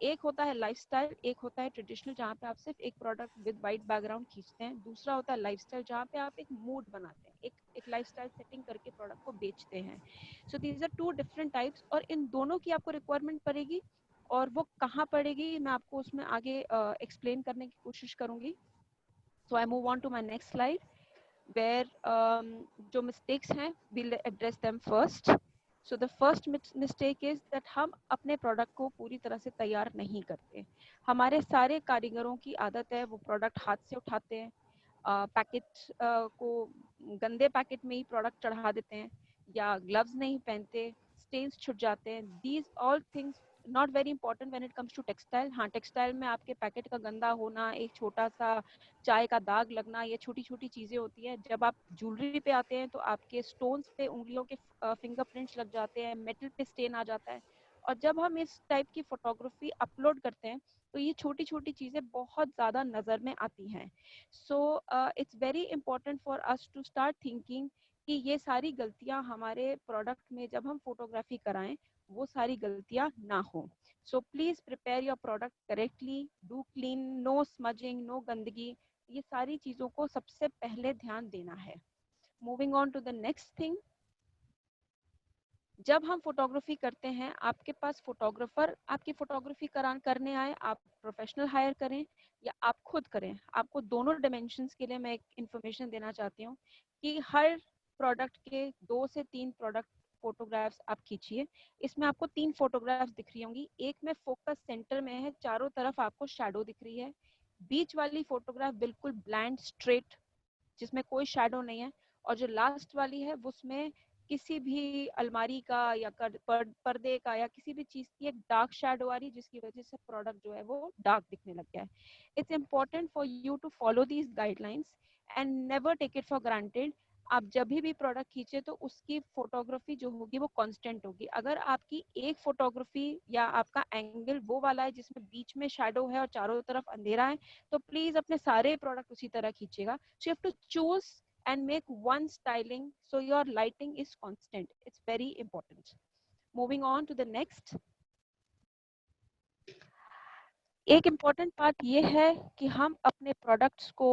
एक होता है लाइफस्टाइल, एक होता है ट्रेडिशनल, जहाँ पे आप सिर्फ एक प्रोडक्ट विद वाइट बैकग्राउंड खींचते हैं. दूसरा होता है लाइफस्टाइल, जहाँ पे आप एक मूड बनाते हैं, एक लाइफस्टाइल सेटिंग करके प्रोडक्ट को बेचते हैं. So these are two different types, और इन दोनों की आपको रिक्वायरमेंट पड़ेगी, और वो कहाँ पड़ेगी मैं आपको उसमें आगे एक्सप्लेन करने की कोशिश करूंगी. So I move on to my next slide, where जो mistakes हैं we'll address them first. So the first mistake is that हम अपने प्रोडक्ट को पूरी तरह से तैयार नहीं करते. हमारे सारे कारीगरों की आदत है वो प्रोडक्ट हाथ से उठाते हैं, पैकेट को गंदे पैकेट में ही प्रोडक्ट चढ़ा देते हैं, या ग्लव्स नहीं पहनते, स्टेन्स छुट जाते हैं. These all things not very important when it comes to textile. हाँ, टेक्सटाइल में आपके पैकेट का गंदा होना, एक छोटा सा चाय का दाग लगना, ये छोटी छोटी चीजें होती है. जब आप ज्वेलरी पे आते हैं तो आपके स्टोन्स पे उंगलियों के फिंगरप्रिंट्स लग जाते हैं, मेटल पे स्टेन आ जाता है. और जब हम इस टाइप की फोटोग्राफी अपलोड करते हैं तो ये छोटी छोटी चीजें बहुत ज्यादा नजर में आती हैं. So it's very important for us to start thinking कि ये सारी गलतियां हमारे प्रोडक्ट में जब हम फोटोग्राफी कराएं वो सारी गलतियां ना हो. So please prepare your product correctly, do clean, no smudging, no गंदगी. ये सारी चीजों को सबसे पहले ध्यान देना है. Moving on to the next thing. जब हम फोटोग्राफी करते हैं, आपके पास फोटोग्राफर आपकी फोटोग्राफी करने आए, आप प्रोफेशनल हायर करें या आप खुद करें, आपको दोनों डायमेंशंस के लिए मैं एक इंफॉर्मेशन देना चाहती हूँ कि हर प्रोडक्ट के 2 से 3 प्रोडक्ट फोटोग्राफ्स आप खींचिए. इसमें आपको 3 फोटोग्राफ्स दिख रही होंगी. एक में फोकस सेंटर में है, चारों तरफ आपको शैडो दिख रही है. बीच वाली फोटोग्राफ बिल्कुल ब्लैंड स्ट्रेट जिसमें कोई शैडो नहीं है, और जो लास्ट वाली है उसमें किसी भी अलमारी का या पर्दे का या किसी भी चीज की एक डार्क शैडो आ रही है, जिसकी वजह से प्रोडक्ट जो है वो डार्क दिखने लग गया है. It's important for you to follow these guidelines and never take it for granted. आप जब भी प्रोडक्ट खींचे तो उसकी फोटोग्राफी जो होगी वो कांस्टेंट होगी। अगर आपकी एक फोटोग्राफी या आपका एंगल वो वाला है जिसमें बीच में शैडो है और चारों तरफ अंधेरा है, तो प्लीज अपने सारे प्रोडक्ट उसी तरह खींचेगा। So you have to choose and make one styling so your lighting is constant. It's very important. Moving on to the next. एक इम्पॉर्टेंट पार्ट ये है कि हम अपने प्रोडक्ट्स को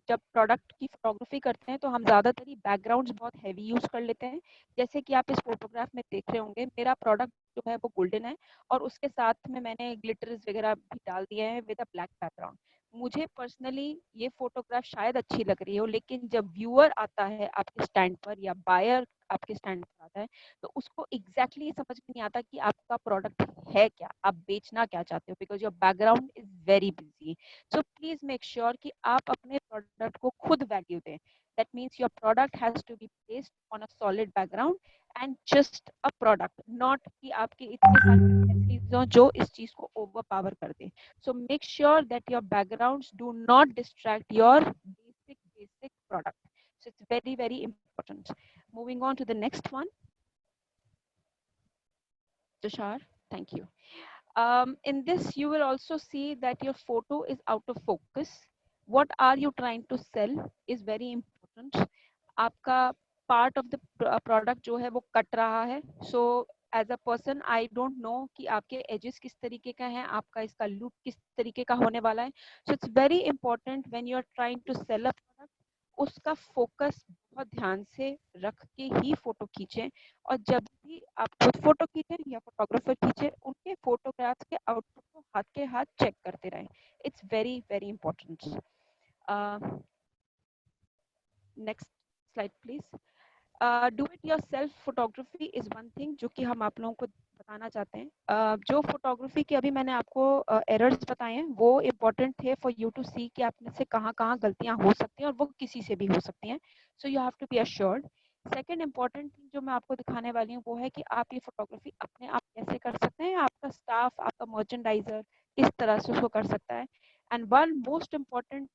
जब प्रोडक्ट की फोटोग्राफी करते हैं तो हम ज़्यादातर ही बैकग्राउंड्स बहुत हैवी यूज़ कर लेते हैं। जैसे कि आप इस फोटोग्राफ में देख रहे होंगे, मेरा प्रोडक्ट जो है वो गोल्डन है और उसके साथ में मैंने ग्लिटर्स वगैरह भी डाल दिए हैं विद अ ब्लैक बैकग्राउंड। मुझे पर्सनली ये फोटोग्राफ शायद अच्छी लग रही हो, लेकिन जब व्यूअर आता है आपके स्टैंड पर या बायर आपके स्टैंड पर आता है तो उसको एग्जैक्टली ये समझ में नहीं आता कि आपका प्रोडक्ट है क्या, आप बेचना क्या चाहते हो, because your background is very busy. So please make sure कि आप अपने प्रोडक्ट को खुद वैल्यू दें। That means your product has to be placed on a solid background and just a product, not कि आपके इतने सारे accessories हों जो इस चीज को ओवर पावर कर दे। So make sure that your backgrounds do not distract your basic product. So it's very, very important. Moving on to the next one. Tushar, thank you. In this, you will also see that your photo is out of focus. What are you trying to sell is very important. आपका part of the product जो है वो cut रहा है. So as a person, I don't know कि आपके edges किस तरीके का है, आपका इसका look किस तरीके का होने वाला है. So it's very important when you are trying to sell a product, उसका फोकस बहुत ध्यान से रख के ही फोटो खींचें। और जब भी आप खुद फोटो खींचें या फोटोग्राफर खींचे, उनके फोटोग्राफ्स के आउटपुट को हाथ के हाथ चेक करते रहें। It's very very important. Next slide please. Do it your self photography is one thing जो कि हम आप लोगों को बताना चाहते हैं। जो फोटोग्राफी के अभी मैंने आपको एरर्स बताए हैं वो इम्पोर्टेंट थे फॉर यू टू सी कि आप में से कहाँ कहाँ गलतियां हो सकती हैं और वो किसी से भी हो सकती हैं। So you have to be assured. Second important thing जो मैं आपको दिखाने वाली हूँ वो है कि आप ये फोटोग्राफी अपने आप कैसे कर सकते हैं, आपका स्टाफ, आपका मर्चेंडाइजर किस तरह से उसको कर सकता है। And one most important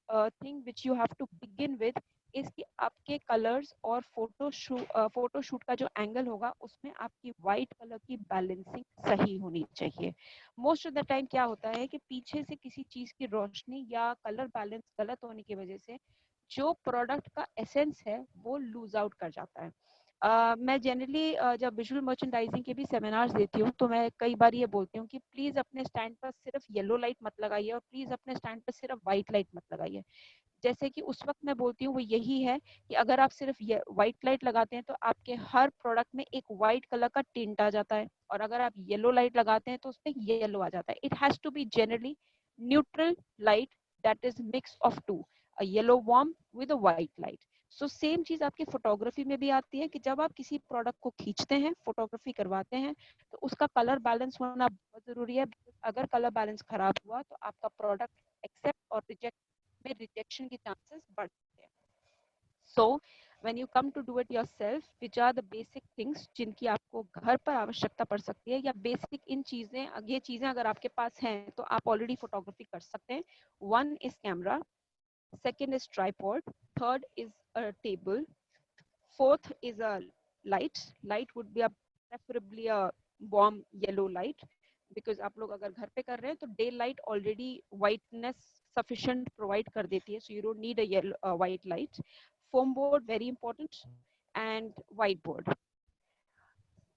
thing which you have to begin with is कि आपके कलर्स और फोटोशूट का जो एंगल होगा उसमें आपकी वाइट कलर की बैलेंसिंग सही होनी चाहिए। मोस्ट ऑफ द टाइम क्या होता है कि पीछे से किसी चीज की रोशनी या कलर बैलेंस गलत होने की वजह से जो प्रोडक्ट का एसेंस है वो लूज आउट कर जाता है। मैं जनरली जब विजुअल मर्चेंडाइजिंग के भी सेमिनार्स देती हूँ तो मैं कई बार ये बोलती हूँ कि प्लीज अपने स्टैंड पर सिर्फ येलो लाइट मत लगाइए और प्लीज अपने स्टैंड पर सिर्फ व्हाइट लाइट मत लगाइए। जैसे कि उस वक्त मैं बोलती हूँ वो यही है कि अगर आप सिर्फ व्हाइट लाइट लगाते हैं तो आपके हर प्रोडक्ट में एक व्हाइट कलर का टिंट आ जाता है, और अगर आप येलो लाइट लगाते हैं तो उसमें येलो आ जाता है। It has to be generally neutral light that is mix of two, a yellow warm with a white light. So same चीज आपकी फोटोग्राफी में भी आती है कि जब आप किसी प्रोडक्ट को खींचते हैं, फोटोग्राफी करवाते हैं, तो उसका कलर बैलेंस होना बहुत जरूरी है। अगर कलर बैलेंस खराब हुआ तो आपका प्रोडक्ट एक्सेप्ट और रिजेक्ट में रिजेक्शन के चांसेस बढ़ सकते हैं। So when you come to do it yourself, which are the basic things जिनकी आपको घर पर आवश्यकता पड़ सकती है, या बेसिक ये चीजें अगर आपके पास हैं तो आप ऑलरेडी फोटोग्राफी कर सकते हैं। One is camera, second is tripod, third is a table, fourth is a light would be a preferably a warm yellow light, because आप लोग अगर घर पे कर रहे हैं तो day light already whiteness sufficient provide कर देती है, so you don't need a white light. Foam board very important, and white board.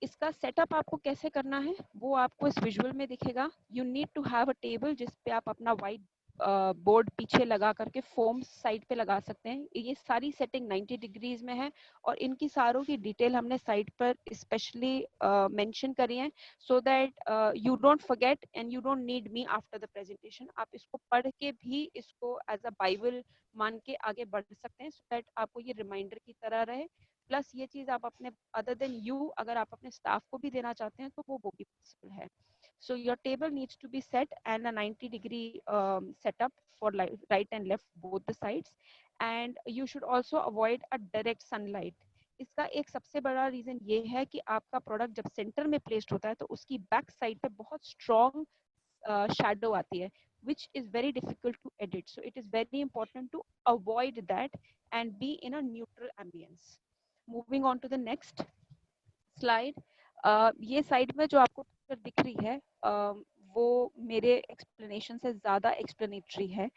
इसका सेटअप आपको कैसे करना है वो आपको इस विजुअल में दिखेगा। You need to have a table जिस पे आप अपना व्हाइट बोर्ड पीछे लगा करके फोम साइड पे लगा सकते हैं। ये सारी सेटिंग 90 डिग्रीज में है और इनकी सारों की डिटेल हमने साइट पर स्पेशली मेंशन करी है, सो that you don't forget and you don't need me after the presentation. आप इसको पढ़ के भी इसको एज अ बाइबल मान के आगे बढ़ सकते हैं, सो दैट आपको ये रिमाइंडर की तरह रहे। प्लस ये चीज आप अपने अदर देन यू अगर आप अपने स्टाफ को भी देना चाहते हैं तो वो भी पॉसिबल है। So your table needs to be set and a 90-degree setup for right and left both the sides, and you should also avoid a direct sunlight. इसका एक सबसे बड़ा रीजन ये है कि आपका प्रोडक्ट जब सेंटर में प्लेस्ड होता है तो उसकी बैक साइड पे बहुत स्ट्रॉन्ग शैडो आती है, which is very difficult to edit. So it is very important to avoid that and be in a neutral ambience. Moving on to the next slide. ये side में जो आपको picture दिख रही है वो मेरे एक्सप्लेनेशन से ज़्यादा एक्सप्लेनेटरी है,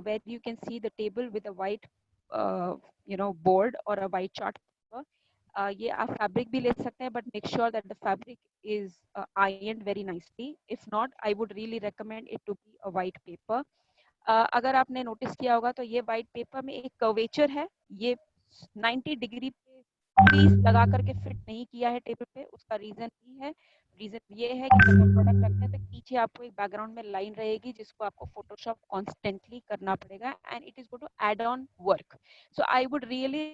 where you can see the table with a white board or a white chart paper. ये आप फैब्रिक भी ले सकते हैं, but make sure that the fabric is ironed very nicely. If not, I would really recommend it to be a white paper. अगर आपने notice किया होगा तो ये व्हाइट पेपर में एक कर्वेचर है, ये 90 डिग्री पे क्रीज लगा करके फिट नहीं किया है टेबल पे। उसका रीजन ये है कि जब आप प्रोडक्ट रखते हैं तो पीछे आपको एक बैकग्राउंड में लाइन रहेगी जिसको आपको फोटोशॉप कॉन्स्टेंटली करना पड़ेगा, and it is going to add on work. So I would really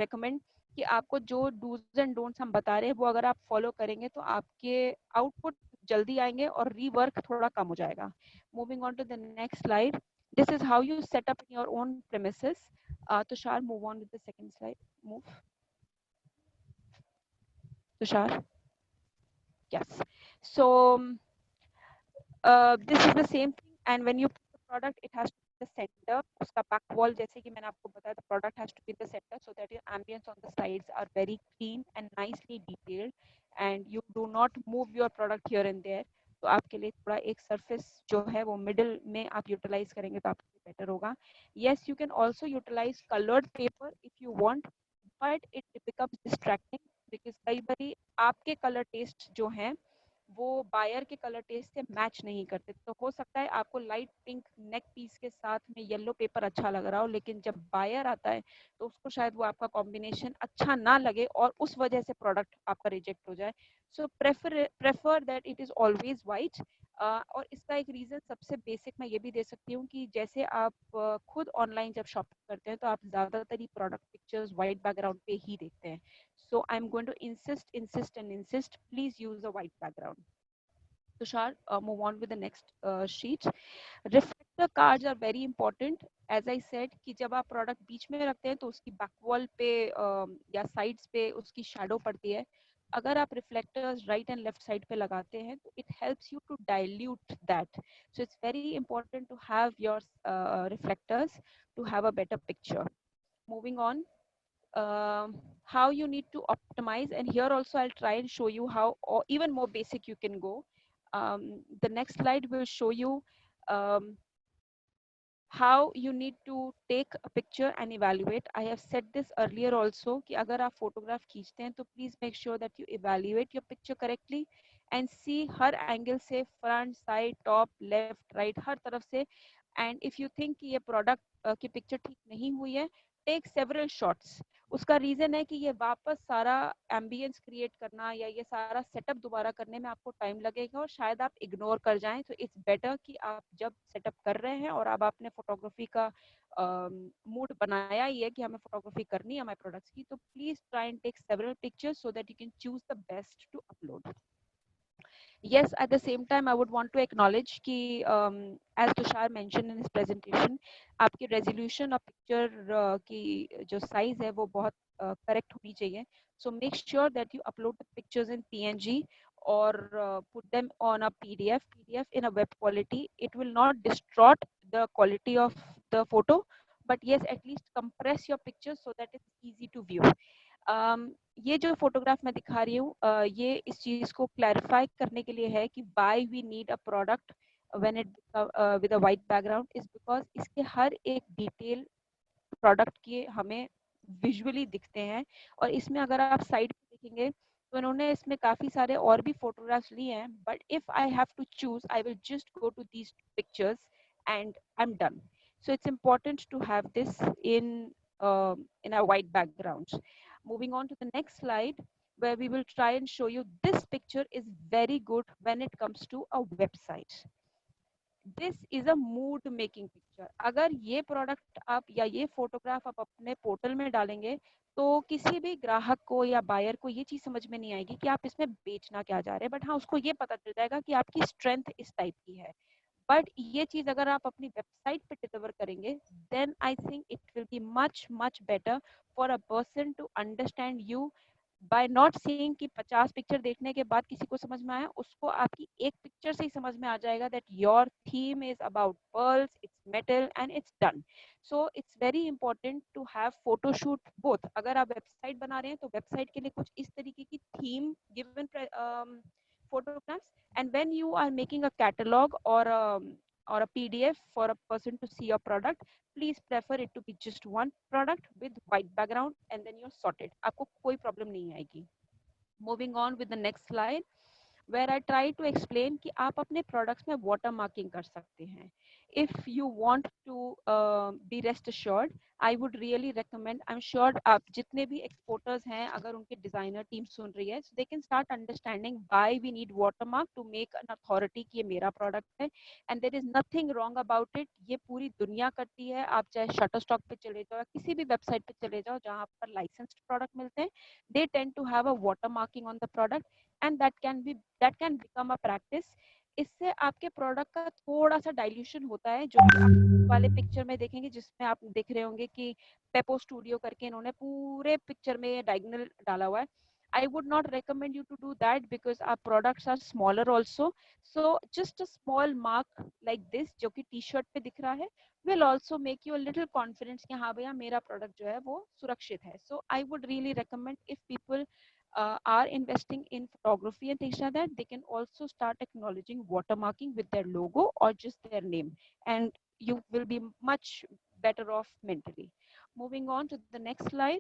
recommend कि आपको जो डूज एंड डोंट्स हम बता रहे हैं वो अगर आप फॉलो करेंगे तो आपके आउटपुट जल्दी आएंगे और रीवर्क थोड़ा कम हो जाएगा। Moving on to the next slide. This is how you set up in your own premises. Tushar, move on with the second slide. Move. Tushar. Yes. So this is the same thing. And when you put the product, it has to be the center. उसका back wall, जैसे कि मैंने आपको बताया, the product has to be the center so that your ambience on the sides are very clean and nicely detailed, and you do not move your product here and there. तो आपके लिए थोड़ा एक surface जो है वो middle में आप utilize करेंगे तो आपके लिए better होगा. Yes, you can also utilize colored paper if you want, but it becomes distracting because कई बारी आपके color taste जो हैं वो बायर के कलर टेस्ट से मैच नहीं करते। तो हो सकता है आपको लाइट पिंक नेक पीस के साथ में येलो पेपर अच्छा लग रहा हो, लेकिन जब बायर आता है तो उसको शायद वो आपका कॉम्बिनेशन अच्छा ना लगे और उस वजह से प्रोडक्ट आपका रिजेक्ट हो जाए। So prefer that it is always white. और इसका एक रीज़न सबसे बेसिक मैं ये भी दे सकती हूँ कि जैसे आप खुद ऑनलाइन जब शॉपिंग करते हैं तो आप ज़्यादातर ही प्रोडक्ट पिक्चर्स वाइट बैकग्राउंड पे ही देखते हैं। So I'm going to insist, please use a white background. Tushar, move on with the next sheet. Reflector cards are very important. As I said कि जब आप प्रोडक्ट बीच में रखते हैं तो उसकी बैक वॉल पे या साइड्स पे उसकी शैडो पड़ती है। अगर आप reflectors right and left side पे लगाते हैं तो it helps you to dilute that. So it's very important to have your reflectors to have a better picture. Moving on, how you need to optimize, and here also I'll try and show you how, or even more basic you can go. The next slide will show you um, how you need to take a picture and evaluate. I have said this earlier also कि अगर आप photograph खींचते हैं तो please make sure that you evaluate your picture correctly and see her angle से, front, side, top, left, right, हर तरफ से. And if you think कि ये product की picture ठीक नहीं हुई है, take several shots. उसका रीजन है कि ये वापस सारा एम्बियंस क्रिएट करना या ये सारा सेटअप दोबारा करने में आपको टाइम लगेगा और शायद आप इग्नोर कर जाएं। तो इट्स बेटर कि आप जब सेटअप कर रहे हैं और अब आपने फोटोग्राफी का मूड बनाया ही है कि हमें फोटोग्राफी करनी है हमारे प्रोडक्ट्स की, तो please try and take several pictures so that you can choose the best to upload. Yes, at the same time, I would want to acknowledge कि as Tushar mentioned in his presentation, आपकी resolution और picture की जो size है वो बहुत correct होनी चाहिए. So make sure that you upload the pictures in PNG or put them on a PDF in a web quality. It will not distort the quality of the photo, but yes, at least compress your pictures so that it's easy to view. ये जो photograph मैं दिखा रही हूँ ये इस चीज को क्लैरिफाई करने के लिए है कि why we need a product when it with a white background is because इसके हर एक डिटेल प्रोडक्ट के हमें विजुअली दिखते हैं। और इसमें अगर आप साइड पे देखेंगे तो इन्होंने इसमें काफी सारे और भी फोटोग्राफ्स लिए हैं, but if I have to choose I will just go to these pictures and I am done. So it's important to have this in a white background. Moving on to the next slide, where we will try and show you this picture is very good when it comes to a website. This is a mood making picture. अगर ये product आप या ये photograph आप अपने portal में डालेंगे तो किसी भी ग्राहक को या बायर को ये चीज समझ में नहीं आएगी कि आप इसमें बेचना क्या जा रहे हैं, बट हाँ उसको ये पता चल जाएगा कि आपकी स्ट्रेंथ इस टाइप की है. बट ये चीज अगर आप अपनी वेबसाइट पे डिलीवर करेंगे then I think it will be much better for a person to understand you by not seeing कि 50 पिक्चर देखने के बाद किसी को समझ में आया, उसको आपकी एक पिक्चर से ही समझ में आ जाएगा that your theme is about pearls, it's metal and it's done. So it's very important to have photoshoot both. अगर आप वेबसाइट बना रहे हैं तो वेबसाइट के लिए कुछ इस तरीके की theme given photographs, and when you are making a catalog or a PDF for a person to see your product, please prefer it to be just one product with white background, and then you're sorted. आपको कोई problem नहीं आएगी. Moving on with the next slide, where I try to explain कि आप अपने products में watermarking कर सकते हैं. If you want to be rest assured, I would really recommend, I'm sure आप जितने भी exporters हैं, अगर उनके designer team सुन रही है, so they can start understanding why we need watermark to make an authority कि ये मेरा product है, and there is nothing wrong about it. ये पूरी दुनिया करती है. आप चाहे Shutterstock पे चले जाओ, किसी भी website पे चले जाओ जहाँ पर licensed product मिलते हैं, they tend to have a watermarking on the product, and that can become a practice. इससे आपके प्रोडक्ट का थोड़ा सा डाइल्यूशन होता है, जो कि आप वाले पिक्चर में देखेंगे, जिसमें आप देख रहे होंगे कि पेपो स्टूडियो करके इन्होंने पूरे पिक्चर में डायगोनल डाला हुआ है. I would not recommend you to do that because our products are smaller also. So just a small mark like this, जो कि टी-शर्ट पे दिख रहा है, will also make you a little confidence कि हाँ भैया मेरा प्रोडक्ट जो है वो सुरक्षित है. So I would really recommend, if people are investing in photography and things like that, they can also start acknowledging watermarking with their logo or just their name, and you will be much better off mentally. Moving on to the next slide.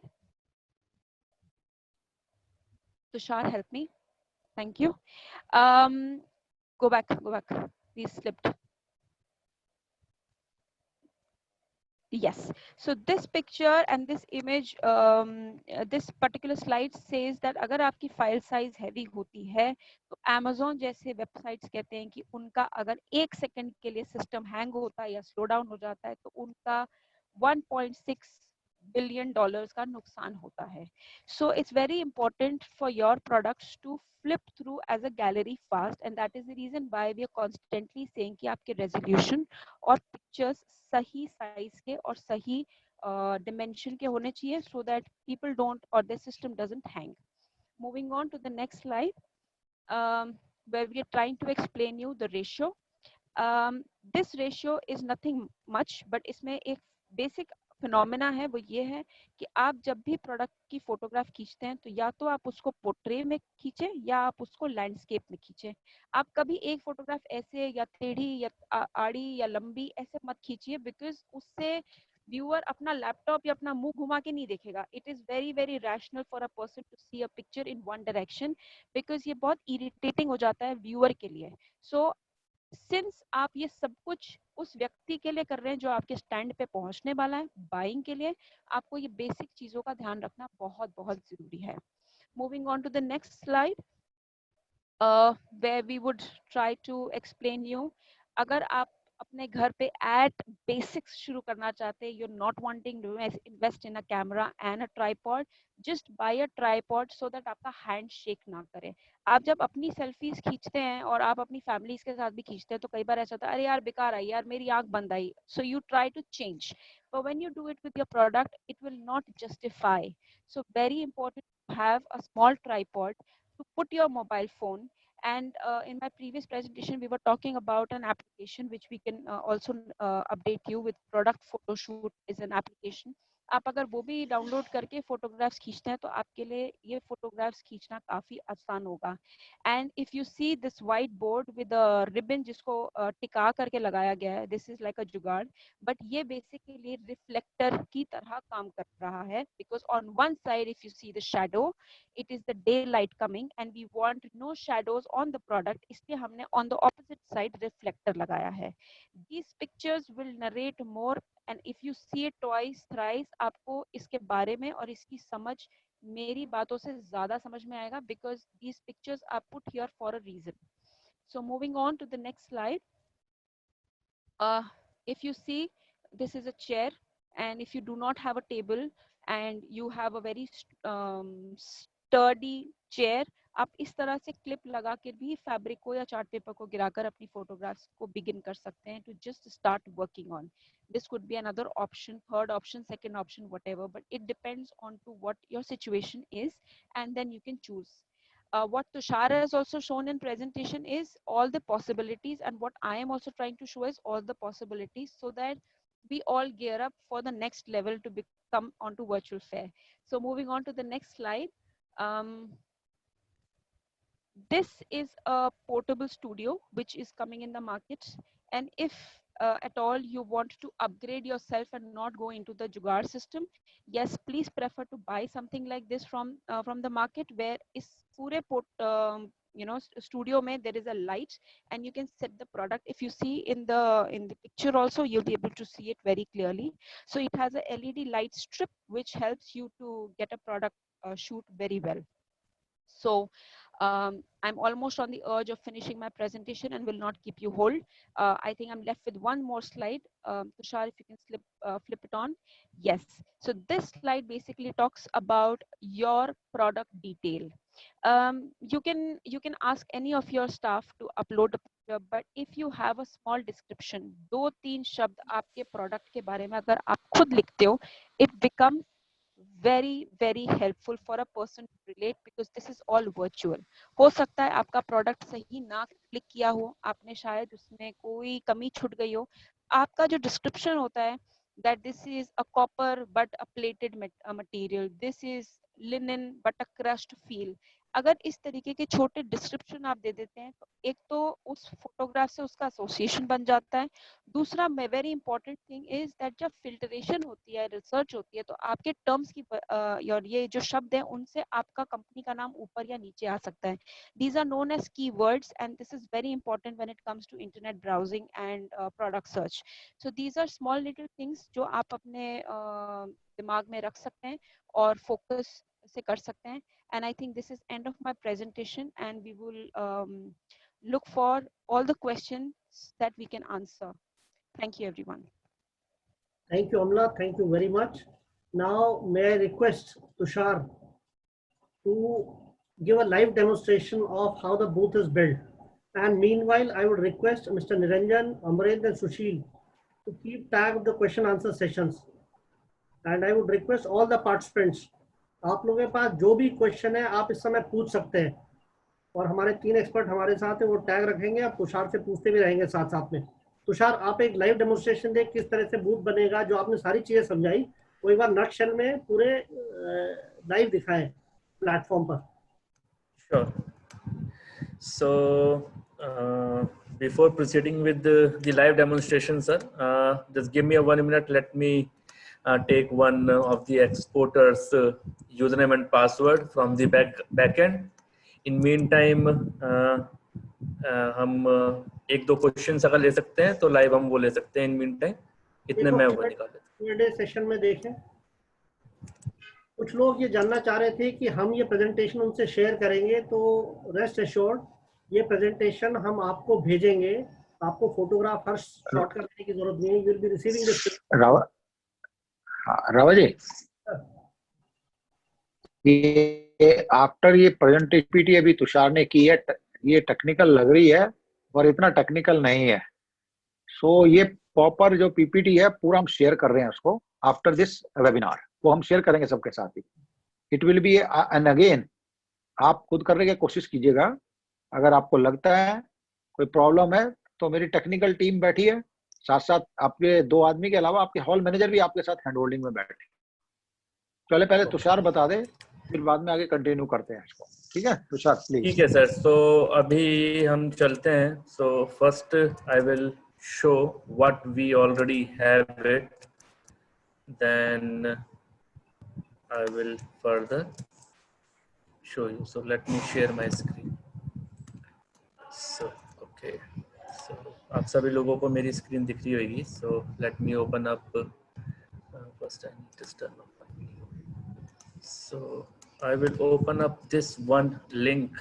Tushar, help me. Thank you. Go back. Please slipped. Yes. So this picture and this image, this particular slide says that अगर आपकी file size heavy होती है, तो Amazon जैसे websites कहते हैं कि उनका अगर 1 second के लिए system hang होता है या slow down हो जाता है, तो उनका 1.6 billion dollars का नुकसान होता है. So it's very important for your products to flip through as a gallery fast, and that is the reason why we are constantly saying कि आपके resolution और pictures सही size के और सही dimension के होने चाहिए, so that people don't or the system doesn't hang. Moving on to the next slide, where we are trying to explain you the ratio. This ratio is nothing much, but इसमें एक basic phenomena है, वो ये है कि आप जब भी प्रोडक्ट की फोटोग्राफ खींचते हैं, तो या तो आप उसको पोर्ट्रे में खींचे या आप उसको लैंडस्केप में खींचे. आप कभी एक फोटोग्राफ ऐसे या टेढ़ी या आड़ी या लंबी ऐसे मत खींचिए, बिकॉज उससे व्यूअर अपना लैपटॉप या अपना मुंह घुमा के नहीं देखेगा. It is very very rational for a person to see a picture in one direction, because ये बहुत इरिटेटिंग हो जाता है व्यूअर के लिए. सो सिंस आप ये सब कुछ उस व्यक्ति के लिए कर रहे हैं जो आपके स्टैंड पे पहुंचने वाला है बाइंग के लिए, आपको ये बेसिक चीजों का ध्यान रखना बहुत बहुत जरूरी है. Moving on to the next slide, where we would try to explain you, अगर आप अपने घर पे एट बेसिक्स शुरू करना चाहते हैं, you're not wanting to invest in a camera and a tripod, just buy a tripod so that आपका हैंड शेक ना करे. आप जब अपनी सेल्फीज खींचते हैं और आप अपनी फैमिलीज के साथ भी खींचते हैं, तो कई बार ऐसा होता है, अरे यार बेकार आई यार, मेरी आंख बंद आई. So you try to change, but when you do it with your product, it will not justify. So very important to have a small tripod to put your mobile phone. And in my previous presentation, we were talking about an application which we can also update you with. Product Photoshoot is an application. आप अगर वो भी download करके photographs खींचते हैं, तो आपके लिए ये फोटोग्राफ्स खींचना काफी आसान होगा. And if you see this white board with ribbon जिसको टिका करके लगाया गया है, दिस इज लाइक अ जुगाड़, बट ये बेसिकली रिफ्लेक्टर की तरह काम कर रहा है, because on one side if you see the shadow, it is the daylight coming and we want no shadows on the product, इसलिए हमने on the opposite side reflector लगाया है. These pictures will narrate more, and if you see it twice thrice, आपको इसके बारे में और इसकी समझ मेरी बातों से ज्यादा समझ में आएगा, because these pictures are put here for a reason. So moving on to the next slide, if you see, this is a chair, and if you do not have a table and you have a very sturdy chair, आप इस तरह से clip लगा के भी fabric को या chart paper को गिराकर अपनी फोटोग्राफ्स को बिगिन कर सकते हैं, to just start working on. This could be another option, third option, second option, whatever, but it depends on to what your situation is, and then you can choose. What Tushar has also shown in presentation is all the possibilities, and what I am also trying to show is all the possibilities, so that we all gear up for the next level to become onto virtual fair. So moving on to the next slide. This is a portable studio which is coming in the market, and if at all you want to upgrade yourself and not go into the Jugaad system, yes, please prefer to buy something like this from the market, where is pure studio mein there is a light and you can set the product. If you see in the picture also, you'll be able to see it very clearly. So it has a LED light strip which helps you to get a product shoot very well. So I'm almost on the urge of finishing my presentation and will not keep you hold. I think I'm left with one more slide. Tushar, if you can flip it on. Yes. So this slide basically talks about your product detail. You can ask any of your staff to upload a picture, but if you have a small description, 2-3 शब्द आपके product के बारे में अगर आप खुद लिखते हो, it becomes very very helpful for a person to relate, because this is all virtual. हो सकता है आपका प्रोडक्ट सही ना क्लिक किया हो, आपने शायद उसमें कोई कमी छूट गई हो, आपका जो डिस्क्रिप्शन होता है that this is a copper but a plated material, this is linen but a crushed feel, अगर इस तरीके के छोटे डिस्क्रिप्शन आप दे देते हैं तो एक तो उस फोटोग्राफ से उसका एसोसिएशन बन जाता है, दूसरा very important thing is that जब फिल्टरेशन होती है, रिसर्च होती है, तो आपके टर्म्स की और ये जो शब्द हैं उनसे आपका कंपनी का नाम ऊपर या नीचे आ सकता है. These are known as keywords and this is very important when it comes to internet browsing and product search. So these are small little things जो आप अपने दिमाग में रख सकते हैं और फोकस से कर सकते हैं. And I think this is end of my presentation, and we will look for all the questions that we can answer. Thank you, everyone. Thank you, Amla. Thank you very much. Now, may I request Tushar to give a live demonstration of how the booth is built. And meanwhile, I would request Mr. Niranjan, Amrendra, and Sushil to keep tag of the question answer sessions. And I would request all the participants, आप लोगों के पास जो भी question है आप इस समय पूछ सकते हैं, और हमारे 3 एक्सपर्ट हमारे साथ हैं, वो टैग रखेंगे, आप तुषार से पूछते भी रहेंगे साथ साथ में. तुषार, आप एक लाइव डेमोन्स्ट्रेशन दें किस तरह से बूथ बनेगा, जो आपने सारी चीजें समझाई वो एक बार नटशेल में पूरे लाइव दिखाएं प्लेटफॉर्म पर. Sure. So before proceeding with the live demonstration, sir, just give me a 1 minute. Let me take one of the exporters username and password from the back end. In meantime, हम 1-2 questions अगर ले सकते हैं तो live हम वो ले सकते हैं. इन मीन टाइम इतने में वो निकाल लेते हैं. सेशन में देखें, कुछ लोग ये जानना चाह रहे थे कि हम ये प्रेजेंटेशन उनसे शेयर करेंगे, तो रेस्ट एश्योर्ड ये प्रेजेंटेशन हम आपको भेजेंगे. आपको फोटोग्राफ हर शॉट का लेने की जरूरत नहीं है. You will be receiving this. Rawa ji, ये आफ्टर ये प्रेजेंटेशन पीटी अभी तुषार ने की है, ये टेक्निकल लग रही है और इतना टेक्निकल नहीं है. सो ये प्रॉपर जो पीपीटी है पूरा हम शेयर कर रहे हैं उसको आफ्टर दिस वेबिनार, वो हम शेयर करेंगे सबके साथ ही. It will be end again आप खुद करने की कोशिश कीजिएगा. अगर आपको लगता है कोई प्रॉब्लम है तो मेरी टेक्निकल टीम बैठी है, साथ साथ आपके 2 आदमी के अलावा आपके हॉल मैनेजर भी आपके साथ हैंड होल्डिंग में बैठे. पहले तुषार बता दे, फिर बाद में आगे कंटिन्यू करते हैं इसको. ठीक है तुषार, प्लीज. ठीक है सर. सो अभी हम चलते हैं. So first I will show what we already have it, then I will further show you. So let me share my screen. So okay, so आप सभी लोगों को मेरी स्क्रीन दिख रही होगी. So let me open up. First I need to turn off my video. So I will open up this one link.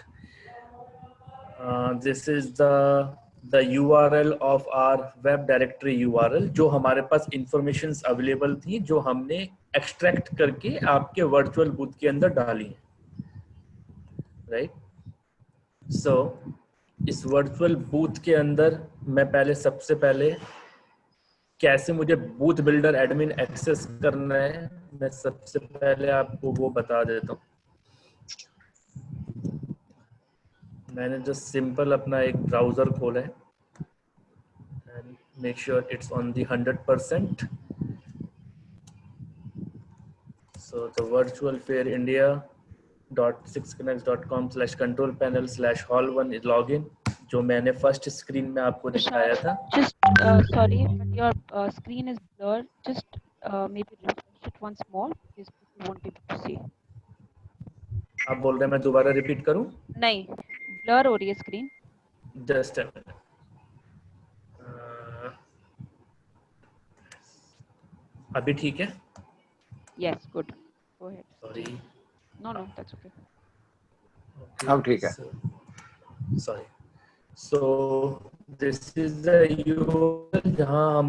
This is the URL of our web directory URL, जो हमारे पास informations available थी, जो हमने extract करके आपके virtual booth के अंदर डाली है. राइट? सो इस वर्चुअल बूथ के अंदर मैं पहले सबसे पहले कैसे मुझे बूथ बिल्डर एडमिन एक्सेस करना है, मैं सबसे पहले आपको वो बता देता हूँ। मैंने जस्ट सिंपल अपना एक ब्राउजर खोला है and make sure it's on the 100%. So the virtual fair india.6connects.com/control panel/hall1 is login, जो मैंने फर्स्ट स्क्रीन में आपको दिखाया था. Just sorry, but your screen is blurred. Just maybe refresh it once more because people won't be able to see. आप बोल रहे हैं मैं दोबारा रिपीट करूं? नहीं, blur हो रही है screen. जस्ट अभी ठीक है? Yes, good. Go ahead. Sorry. No, that's okay. अब ठीक है. Sorry. So this is the URL जहां हम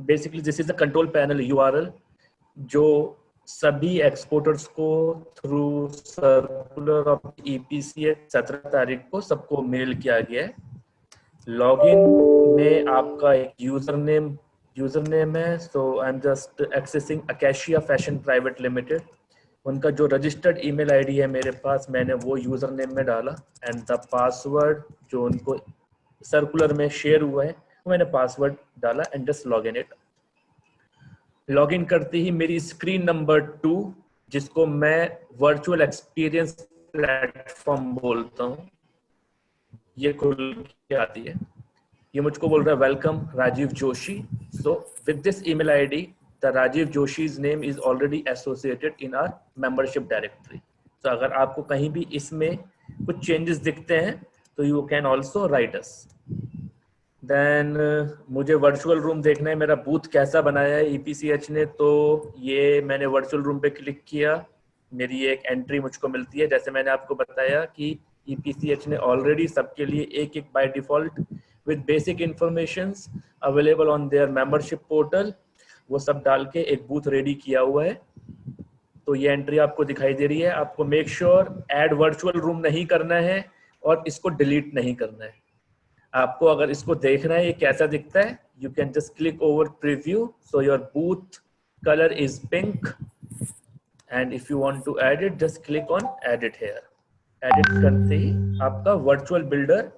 basically this is the control panel URL जो सभी एक्सपोर्टर्स को थ्रू सर्कुलर ऑफ EPCH 17 तारीख को सबको मेल किया गया है. लॉगिन में आपका एक यूजर नेम है. So I am just accessing Acacia fashion private limited. उनका जो रजिस्टर्ड ईमेल आईडी है मेरे पास, मैंने वो यूजर नेम में डाला एंड द पासवर्ड जो उनको सर्कुलर में शेयर हुआ है वो मैंने पासवर्ड डाला and just log in it. Login करते ही मेरी स्क्रीन नंबर 2 जिसको मैं वर्चुअल एक्सपीरियंस प्लेटफॉर्म बोलता हूँ, ये खुल के आती है. ये मुझको बोल रहा है welcome Rajeev Joshi. So with this email ID the Rajeev Joshi's name is already associated in our membership directory. तो अगर आपको कहीं भी इसमें कुछ चेंजेस दिखते हैं तो you can also write us. Then मुझे वर्चुअल रूम देखना है, मेरा बूथ कैसा बनाया है EPCH ने. तो ये मैंने वर्चुअल रूम पे क्लिक किया, मेरी एक एंट्री मुझको मिलती है. जैसे मैंने आपको बताया कि EPCH ने ऑलरेडी सबके लिए एक by default with basic informations available on their membership portal वो सब डाल के एक बूथ रेडी किया हुआ है. तो ये एंट्री आपको दिखाई दे रही है. आपको make sure add virtual room नहीं करना है और इसको डिलीट नहीं करना है. आपको अगर इसको देखना है ये कैसा दिखता है, you can just click over preview. So your booth colour is pink and if you want to edit just click on edit here. Edit करते ही आपका वर्चुअल बिल्डर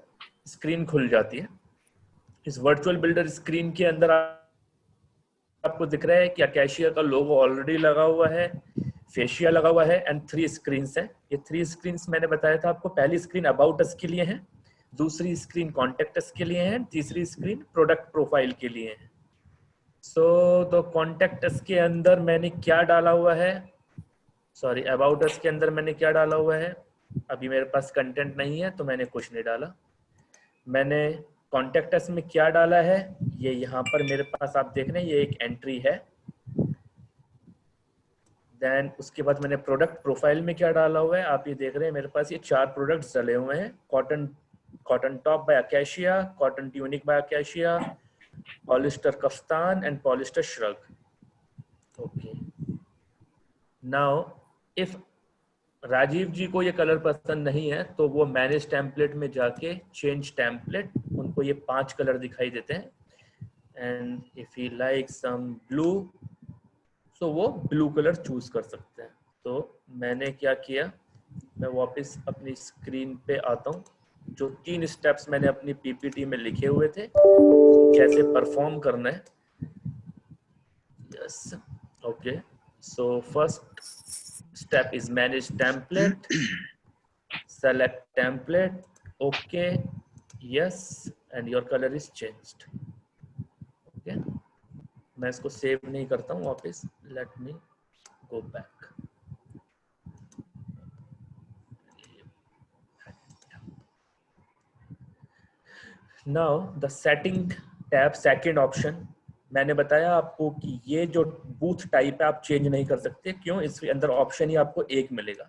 स्क्रीन खुल जाती है. इस वर्चुअल बिल्डर स्क्रीन के अंदर आपको दिख रहा है कि अकेशिया का लोगो ऑलरेडी लगा हुआ है, फेशिया लगा हुआ है एंड 3 स्क्रीन्स हैं. ये 3 स्क्रीन्स मैंने बताया था आपको. पहली स्क्रीन अबाउट अस के लिए है, दूसरी स्क्रीन कॉन्टेक्ट अस के लिए है, तीसरी स्क्रीन प्रोडक्ट प्रोफाइल के लिए है. सो तो कॉन्टेक्ट अस के अंदर मैंने क्या डाला हुआ है, सॉरी अबाउट अस के अंदर मैंने क्या डाला हुआ है, अभी मेरे पास कंटेंट नहीं है तो मैंने कुछ नहीं डाला. मैंने कॉन्टेक्ट अस में क्या डाला है ये यहाँ पर मेरे पास आप देख रहे हैं, ये एक एंट्री है. देन उसके बाद मैंने प्रोडक्ट प्रोफाइल में क्या डाला हुआ है आप ये देख रहे हैं, मेरे पास ये 4 प्रोडक्ट्स डले हुए हैं. Cotton top by Acacia, cotton tunic by Acacia, polyester kaftan and polyester shrug. Okay, now if Rajeev ji को ये कलर पसंद नहीं है तो वो मैनेज टेम्पलेट में जाके चेंज टेम्पलेट, उनको ये 5 कलर दिखाई देते हैं and if he like some blue तो वो ब्लू कलर चूज कर सकते हैं. तो मैंने क्या किया, मैं वापस अपनी स्क्रीन पे आता हूँ. जो 3 स्टेप्स मैंने अपनी PPT में लिखे हुए थे कैसे परफॉर्म करना है. Yes, okay. So first step is manage template, select template, okay, yes, and your color is changed. Okay, मैं इसको सेव नहीं करता हूँ वापस. let me go back. now the setting tab, second option. मैंने बताया आपको कि ये जो बूथ टाइप है आप चेंज नहीं कर सकते. क्यों? इसके अंदर ऑप्शन ही आपको एक मिलेगा.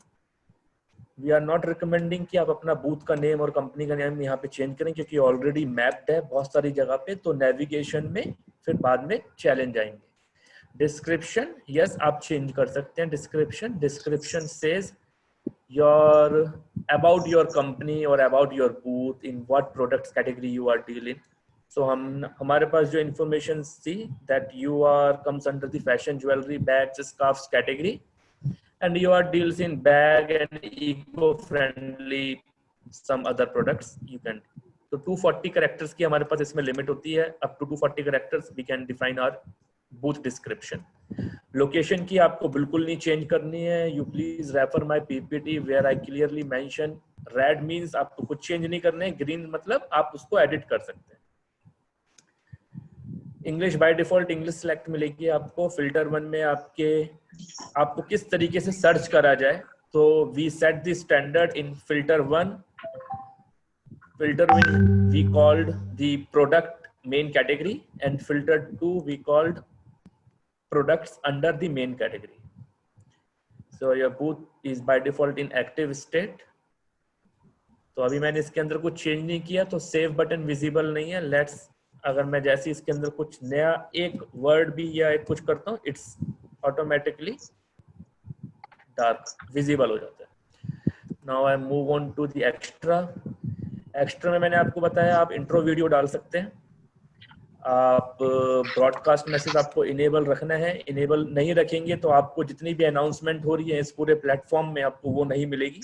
वी आर नॉट रिकमेंडिंग कि आप अपना बूथ का नेम और कंपनी का नेम यहाँ पे चेंज करें क्योंकि ऑलरेडी मैप्ड है बहुत सारी जगह पे. तो नेविगेशन में फिर बाद में चैलेंज आएंगे. डिस्क्रिप्शन, यस आप चेंज कर सकते हैं. Description says your about your company or about your booth, in what products category you are dealing. So हमारे पास जो information थी that you are comes under the fashion, jewelry, bags, scarves category, and you are deals in bag and eco-friendly some other products you can. तो 240 characters की हमारे पास इसमें limit होती है. up to 240 characters we can define our booth description. Location की आपको बिल्कुल नहीं चेंज करनी है. You please refer my PPT where I clearly mention. Red means आपको कुछ चेंज नहीं करने है, ग्रीन मतलब आप उसको एडिट कर सकते हैं. English by default English select मिलेगी आपको. फिल्टर 1 में आपको किस तरीके से सर्च करा जाए, तो we set the standard in filter 1. filter 1 we called the product main category, and filter 2 we called products under the main category. So your booth is by default in active state. तो अभी मैंने इसके अंदर कुछ change नहीं किया, तो save button visible नहीं है. लेट्स, अगर मैं जैसे इसके अंदर कुछ नया एक वर्ड भी या एक कुछ करता हूँ, इट्स ऑटोमेटिकली डार्क विजिबल हो जाता है. Now I move on to the extra. Extra में मैंने आपको बताया आप इंट्रो वीडियो डाल सकते हैं. आप ब्रॉडकास्ट मैसेज आपको इनेबल रखना है. इनेबल नहीं रखेंगे तो आपको जितनी भी अनाउंसमेंट हो रही है इस पूरे प्लेटफॉर्म में आपको वो नहीं मिलेगी.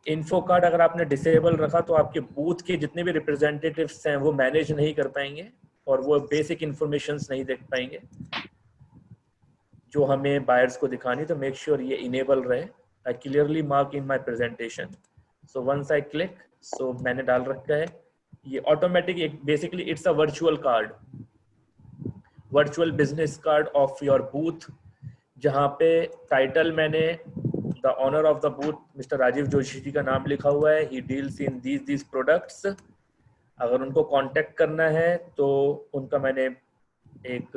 इन्फो कार्ड अगर आपने डिसेबल रखा तो आपके बूथ के जितने भी रिप्रेजेंटेटिव्स हैं वो मैनेज नहीं कर पाएंगे और वो बेसिक इंफॉर्मेशंस नहीं देख पाएंगे जो हमें बायर्स को दिखानी. तो मेक श्योर ये इनेबल रहे. I clearly mark in my presentation. So once I click, so मैंने डाल रखा है ये automatic. Basically it's a virtual card, virtual business card of your booth, जहाँ पे टाइटल मैंने the owner of the booth mister Rajeev Joshi ji का नाम लिखा हुआ है. He deals in these products. अगर उनको कांटेक्ट करना है तो उनका मैंने एक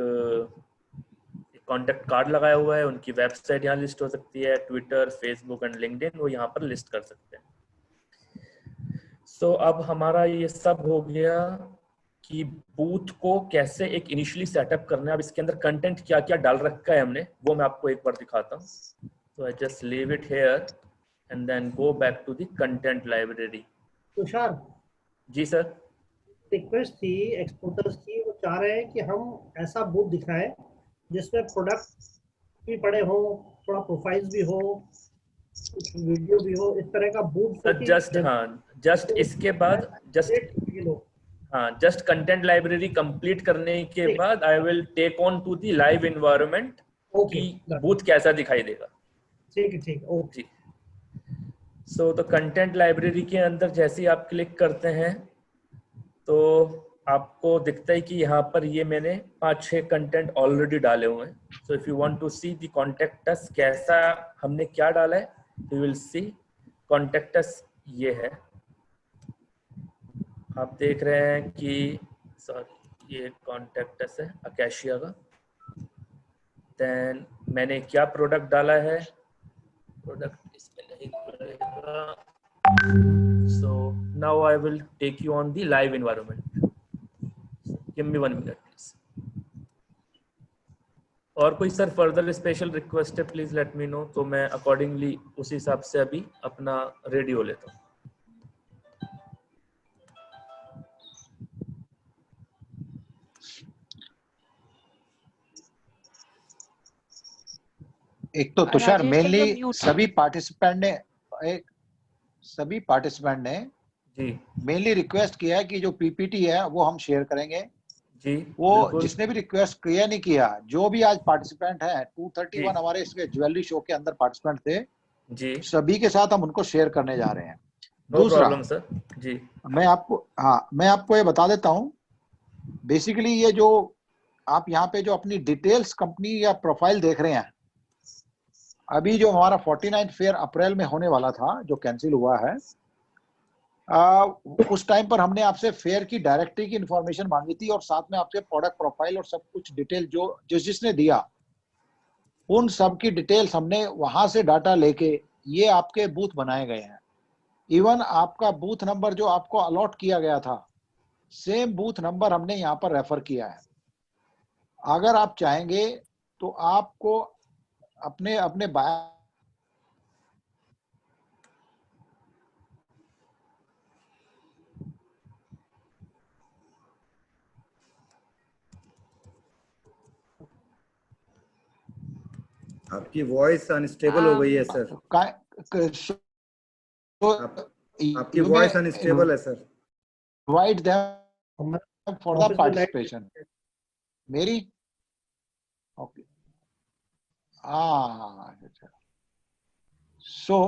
कांटेक्ट कार्ड लगाया हुआ है. उनकी वेबसाइट यहाँ लिस्ट हो सकती है, ट्विटर, फेसबुक एंड लिंक्डइन, वो यहाँ पर लिस्ट कर सकते हैं. सो अब हमारा ये सब हो गया कि बूथ को कैसे एक इनिशियली सेटअप करना है. अब इसके अंदर कंटेंट क्या क्या डाल रखा है हमने, वो मैं आपको एक बार दिखाता हूँ. So I just leave it here and then go back to the content library. Tushar ji sir. Request थी एक्सपोर्टर्स की, वो चाह रहे हैं कि हम ऐसा बूथ दिखाएं जिसमें प्रोडक्ट भी पड़े हो, थोड़ा प्रोफाइल्स भी हो, कुछ वीडियो भी हो, इस तरह का बूथ. सर जस्ट इसके बाद जस्ट कंटेंट लाइब्रेरी कंप्लीट करने के बाद I will take on to the live environment कि बूथ कैसा दिखाई देगा. ठीक ओके. सो तो कंटेंट लाइब्रेरी के अंदर जैसे ही आप क्लिक करते हैं तो आपको दिखता है कि यहाँ पर ये मैंने 5-6 कंटेंट ऑलरेडी डाले हुए हैं. So if you want to see the contact us, कैसा हमने क्या डाला है, you will see contact us ये है. आप देख रहे हैं कि सॉरी ये कॉन्टेक्ट अस है अकेशिया का. देन मैंने क्या प्रोडक्ट डाला है, प्रोडक्ट इसमें नहीं खुलेगा. So now I will take you on the live environment. Give me 1 minute please. और कोई सर फर्दर स्पेशल रिक्वेस्ट है प्लीज लेट मी नो, तो मैं अकॉर्डिंगली उस हिसाब से अभी अपना रेडी हो लेता हूँ. एक तो Tushar Rajesh sir, mainly you're mute. सभी पार्टिसिपेंट ने जी मेनली रिक्वेस्ट किया है कि जो पीपीटी है वो हम शेयर करेंगे. जी वो बिल्कुल. जिसने भी रिक्वेस्ट किया नहीं किया, जो भी आज पार्टिसिपेंट है 231 जी. हमारे इसके ज्वेलरी शो के अंदर पार्टिसिपेंट थे, जी सभी के साथ हम उनको शेयर करने जा रहे हैं. नो दूसरा, प्रॉब्लम सर. जी मैं आपको ये बता देता हूँ. बेसिकली ये जो आप यहाँ पे जो अपनी डिटेल्स कंपनी या प्रोफाइल देख रहे हैं, अभी जो हमारा 49 फेयर अप्रैल में होने वाला था जो कैंसिल हुआ है, उस टाइम पर हमने आपसे फेयर की डायरेक्टरी की इंफॉर्मेशन मांगी थी और साथ में आपसे प्रोडक्ट प्रोफाइल और सब कुछ डिटेल जो जिसने दिया उन सब की डिटेल्स हमने वहां से डाटा लेके ये आपके बूथ बनाए गए हैं. इवन आपका बूथ नंबर जो आपको अलॉट किया गया था, सेम बूथ नंबर हमने यहाँ पर रेफर किया है. अगर आप चाहेंगे तो आपको अपने आपकी वॉइस अनस्टेबल हो गई है सर। आपकी वॉइस अनस्टेबल है सर। Invite them हमारे for the ऑफिस में लाइट participation. मेरी ओके हाँ सो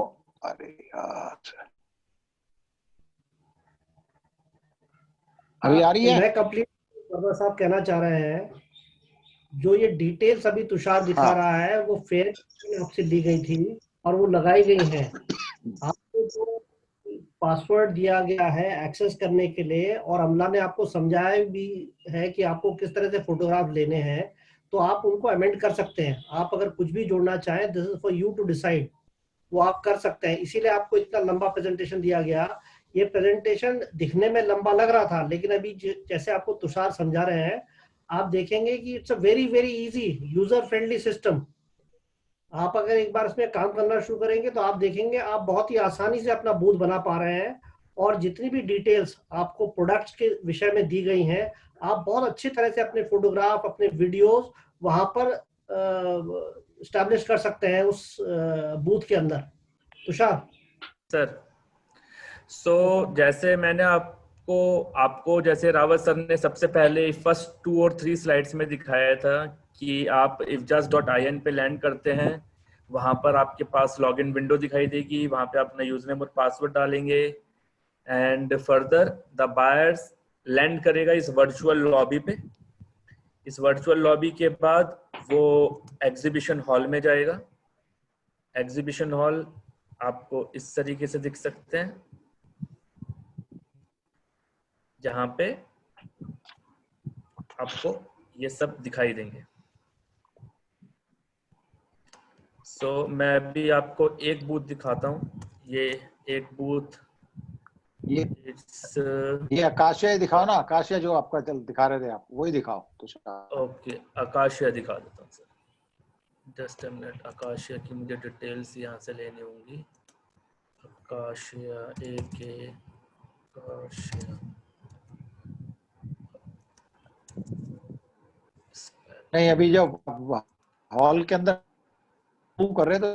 अरे यार अभी आ रही है? मैं कंप्लीट वर्मा साहब कहना चाह रहे हैं, जो ये डिटेल्स अभी तुषार दिखा हाँ। रहा है वो फेयर आपसे ली गई थी और वो लगाई गई हैं। आपको जो पासवर्ड दिया गया है एक्सेस करने के लिए, और अमला ने आपको समझाया भी है कि आपको किस तरह से फोटोग्राफ लेने हैं, तो आप उनको अमेंड कर सकते हैं। आप अगर कुछ भी जोड़ना चाहें, this is for you to decide, वो आप कर सकते हैं। इसीलिए आपको इतना लंबा प्रेजेंटेशन दिया गया। ये प्रेजेंटेशन दिखने में लंबा लग रहा था, लेकिन अभी जैसे आपको तुषार समझा रहे हैं, आप देखेंगे कि it's a very very easy user friendly system. आप अगर एक बार इसमें काम करना शुरू करेंगे तो आप देखेंगे आप बहुत ही आसानी से अपना बूथ बना पा रहे हैं, और जितनी भी डिटेल्स आपको प्रोडक्ट्स के विषय में दी गई हैं, आप बहुत अच्छी तरह से अपने फोटोग्राफ, अपने वीडियोस वहां पर स्टैब्लिश कर सकते हैं उस बूथ के अंदर। तुषार सर जैसे मैंने आपको जैसे रावत सर ने सबसे पहले फर्स्ट 2 और 3 स्लाइड्स में दिखाया था कि आप ifjust.in पे लैंड करते हैं, वहां पर आपके पास लॉगिन विंडो दिखाई देगी, वहां पे अपना यूजर नेम और पासवर्ड डालेंगे, and further the buyers land करेगा इस वर्चुअल लॉबी पे। इस वर्चुअल लॉबी के बाद वो एग्जीबिशन हॉल में जाएगा। एग्जीबिशन हॉल आपको इस तरीके से दिख सकते हैं, जहां पे आपको ये सब दिखाई देंगे। मैं भी आपको एक बूथ दिखाता हूँ। ये एक बूथ, ये आकाशिया दिखाओ ना, आकाशिया जो आपका चल दिखा रहे थे आप, वही दिखाओ तुषार। ओके आकाशिया दिखा देता हूँ sir, just a minute. Acacia की मुझे डिटेल्स यहाँ से लेनी होंगी। आकाशिया आकाशिया नहीं अभी जब हॉल के अंदर मूव कर रहे थे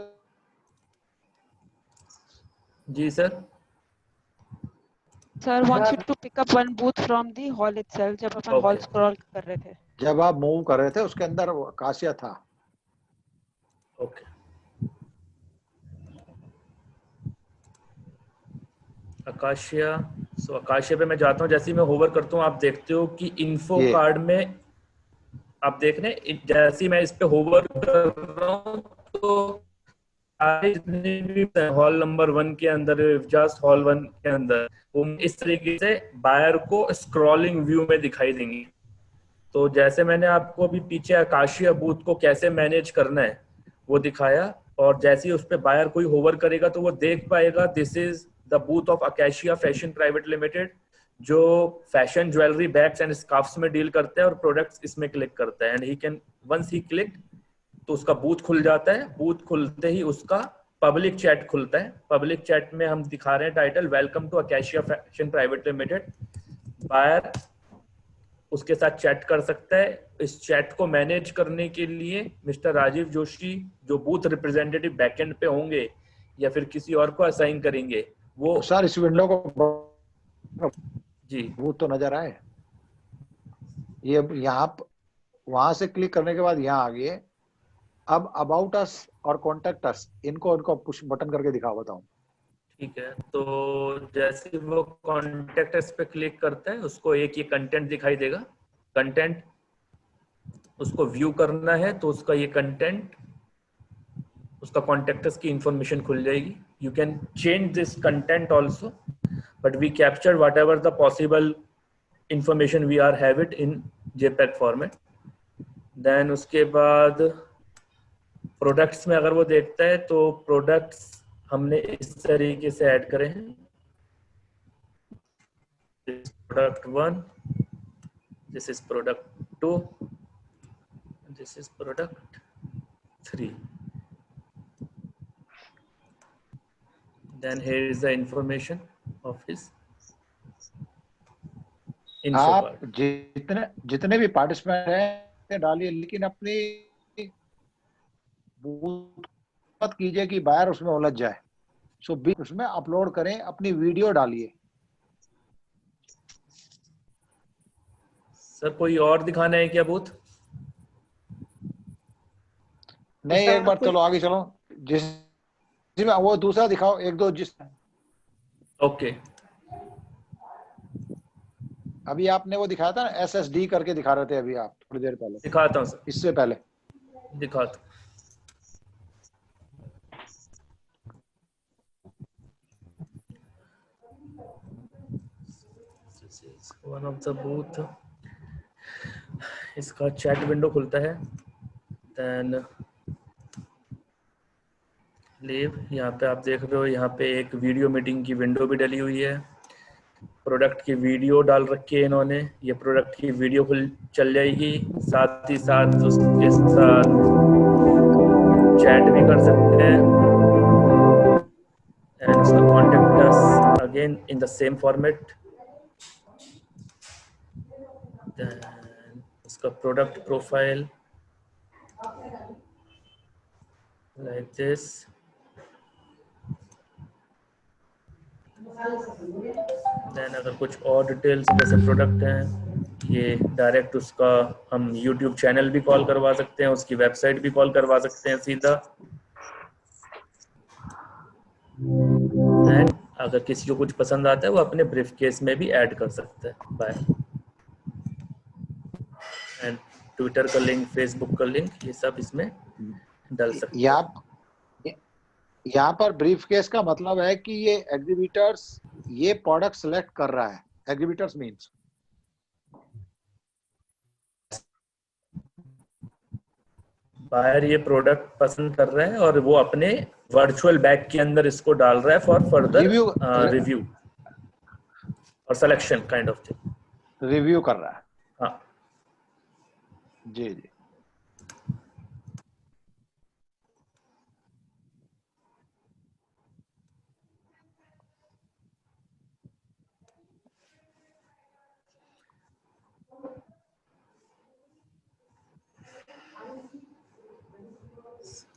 जी sir. Sir wants you to pick up one booth from the hall itself, जब अपन hall Okay. scroll कर रहे थे। जब आप मूव कर रहे थे उसके अंदर वो आकाशिया था। Okay Acacia. आकाशिया पे मैं जाता हूँ, जैसे ही मैं होवर करता हूँ आप देखते हो कि इन्फो ये। कार्ड में आप देख रहे हैं, जैसे ही मैं इस पे होवर कर रहा हूँ तो हॉल नंबर 1 के अंदर, जस्ट हॉल 1 के अंदर वो इस तरीके से बायर को स्क्रॉलिंग व्यू में दिखाई देंगी। तो जैसे मैंने आपको अभी पीछे आकाशिया बूथ को कैसे मैनेज करना है वो दिखाया, और जैसे ही उस पर बायर कोई होवर करेगा तो वो देख पाएगा this is the booth of Acacia fashion private limited, जो fashion jewellery bags and scarfs में डील करता है, और प्रोडक्ट्स इसमें क्लिक करता है, and he can once he click तो उसका बूथ खुल जाता है। बूथ खुलते ही उसका पब्लिक चैट खुलता है। पब्लिक चैट में हम दिखा रहे हैं title welcome to Akashia fashion private limited. Buyer उसके साथ चैट कर सकता है। इस चैट को मैनेज करने के लिए मिस्टर राजीव जोशी जो बूथ रिप्रेजेंटेटिव बैकएंड पे होंगे या फिर किसी और को असाइन करेंगे, वो तो सर इस विंडो को जी वो तो नजर आए। ये यहाँ वहां से क्लिक करने के बाद यहाँ आ गए। अब अबाउट अस और कॉन्टेक्ट अस इनको पुश बटन करके दिखाओ, बताऊं। ठीक है। तो जैसे वो कॉन्टेक्ट अस पे क्लिक करता है उसको एक ये कंटेंट दिखाई देगा। कंटेंट उसको व्यू करना है तो उसका ये कंटेंट, उसका कॉन्टेक्टस की इंफॉर्मेशन खुल जाएगी। You can change this content also, but we capture whatever the possible information we are have it in JPEG format. Then उसके बाद प्रोडक्ट्स में अगर वो देखता है तो प्रोडक्ट्स हमने इस तरीके से ऐड करे हैं। Product 1, this is product 2, this is product 3. Then here is the information of his info आप card. जितने भी पार्टिसिपेंट हैं डालिए, लेकिन अपनी मत कीजिए कि बायर उसमें उलझ जाए। सो उसमें अपलोड करें, अपनी वीडियो डालिए। सर कोई और दिखाना है क्या बूथ? नहीं, एक बार चलो आगे चलो, जिसमें वो दूसरा दिखाओ, एक दो जिस ओके। अभी आपने वो दिखाया था ना, SSD करके दिखा रहे थे अभी आप थोड़ी देर पहले, दिखाता हूँ सर, इससे पहले। दिखाता हूँ। वन ऑफ द बूथ, इसका चैट विंडो खुलता है, देन लीव। यहाँ पे आप देख रहे हो, यहाँ पे एक वीडियो मीटिंग की विंडो भी डली हुई है। प्रोडक्ट की वीडियो डाल रखी है इन्होंने, ये प्रोडक्ट की वीडियो खुल चल जाएगी, साथ ही साथ उसके साथ चैट भी कर सकते हैं। एंड उसका contact us again in the same format. उसका product profile like this. Then अगर कुछ और डिटेल्स जैसे प्रोडक्ट हैं, ये डायरेक्ट उसका हम यूट्यूब चैनल भी कॉल करवा सकते हैं, उसकी वेबसाइट भी कॉल करवा सकते हैं सीधा। एंड अगर किसी को कुछ पसंद आता है वो अपने ब्रीफ केस में भी ऐड कर सकता है। बाय। एंड ट्विटर का लिंक, फेसबुक का लिंक, ये सब इसमें डाल सकते हैं। यहाँ पर ब्रीफ केस का मतलब है कि ये एग्जीबिटर्स ये प्रोडक्ट सेलेक्ट कर रहा है। एग्जीबिटर्स मींस बायर ये प्रोडक्ट पसंद कर रहा है और वो अपने वर्चुअल बैग के अंदर इसको डाल रहा है फॉर फर्दर रिव्यू और selection kind of thing. Review कर रहा है। हाँ जी जी।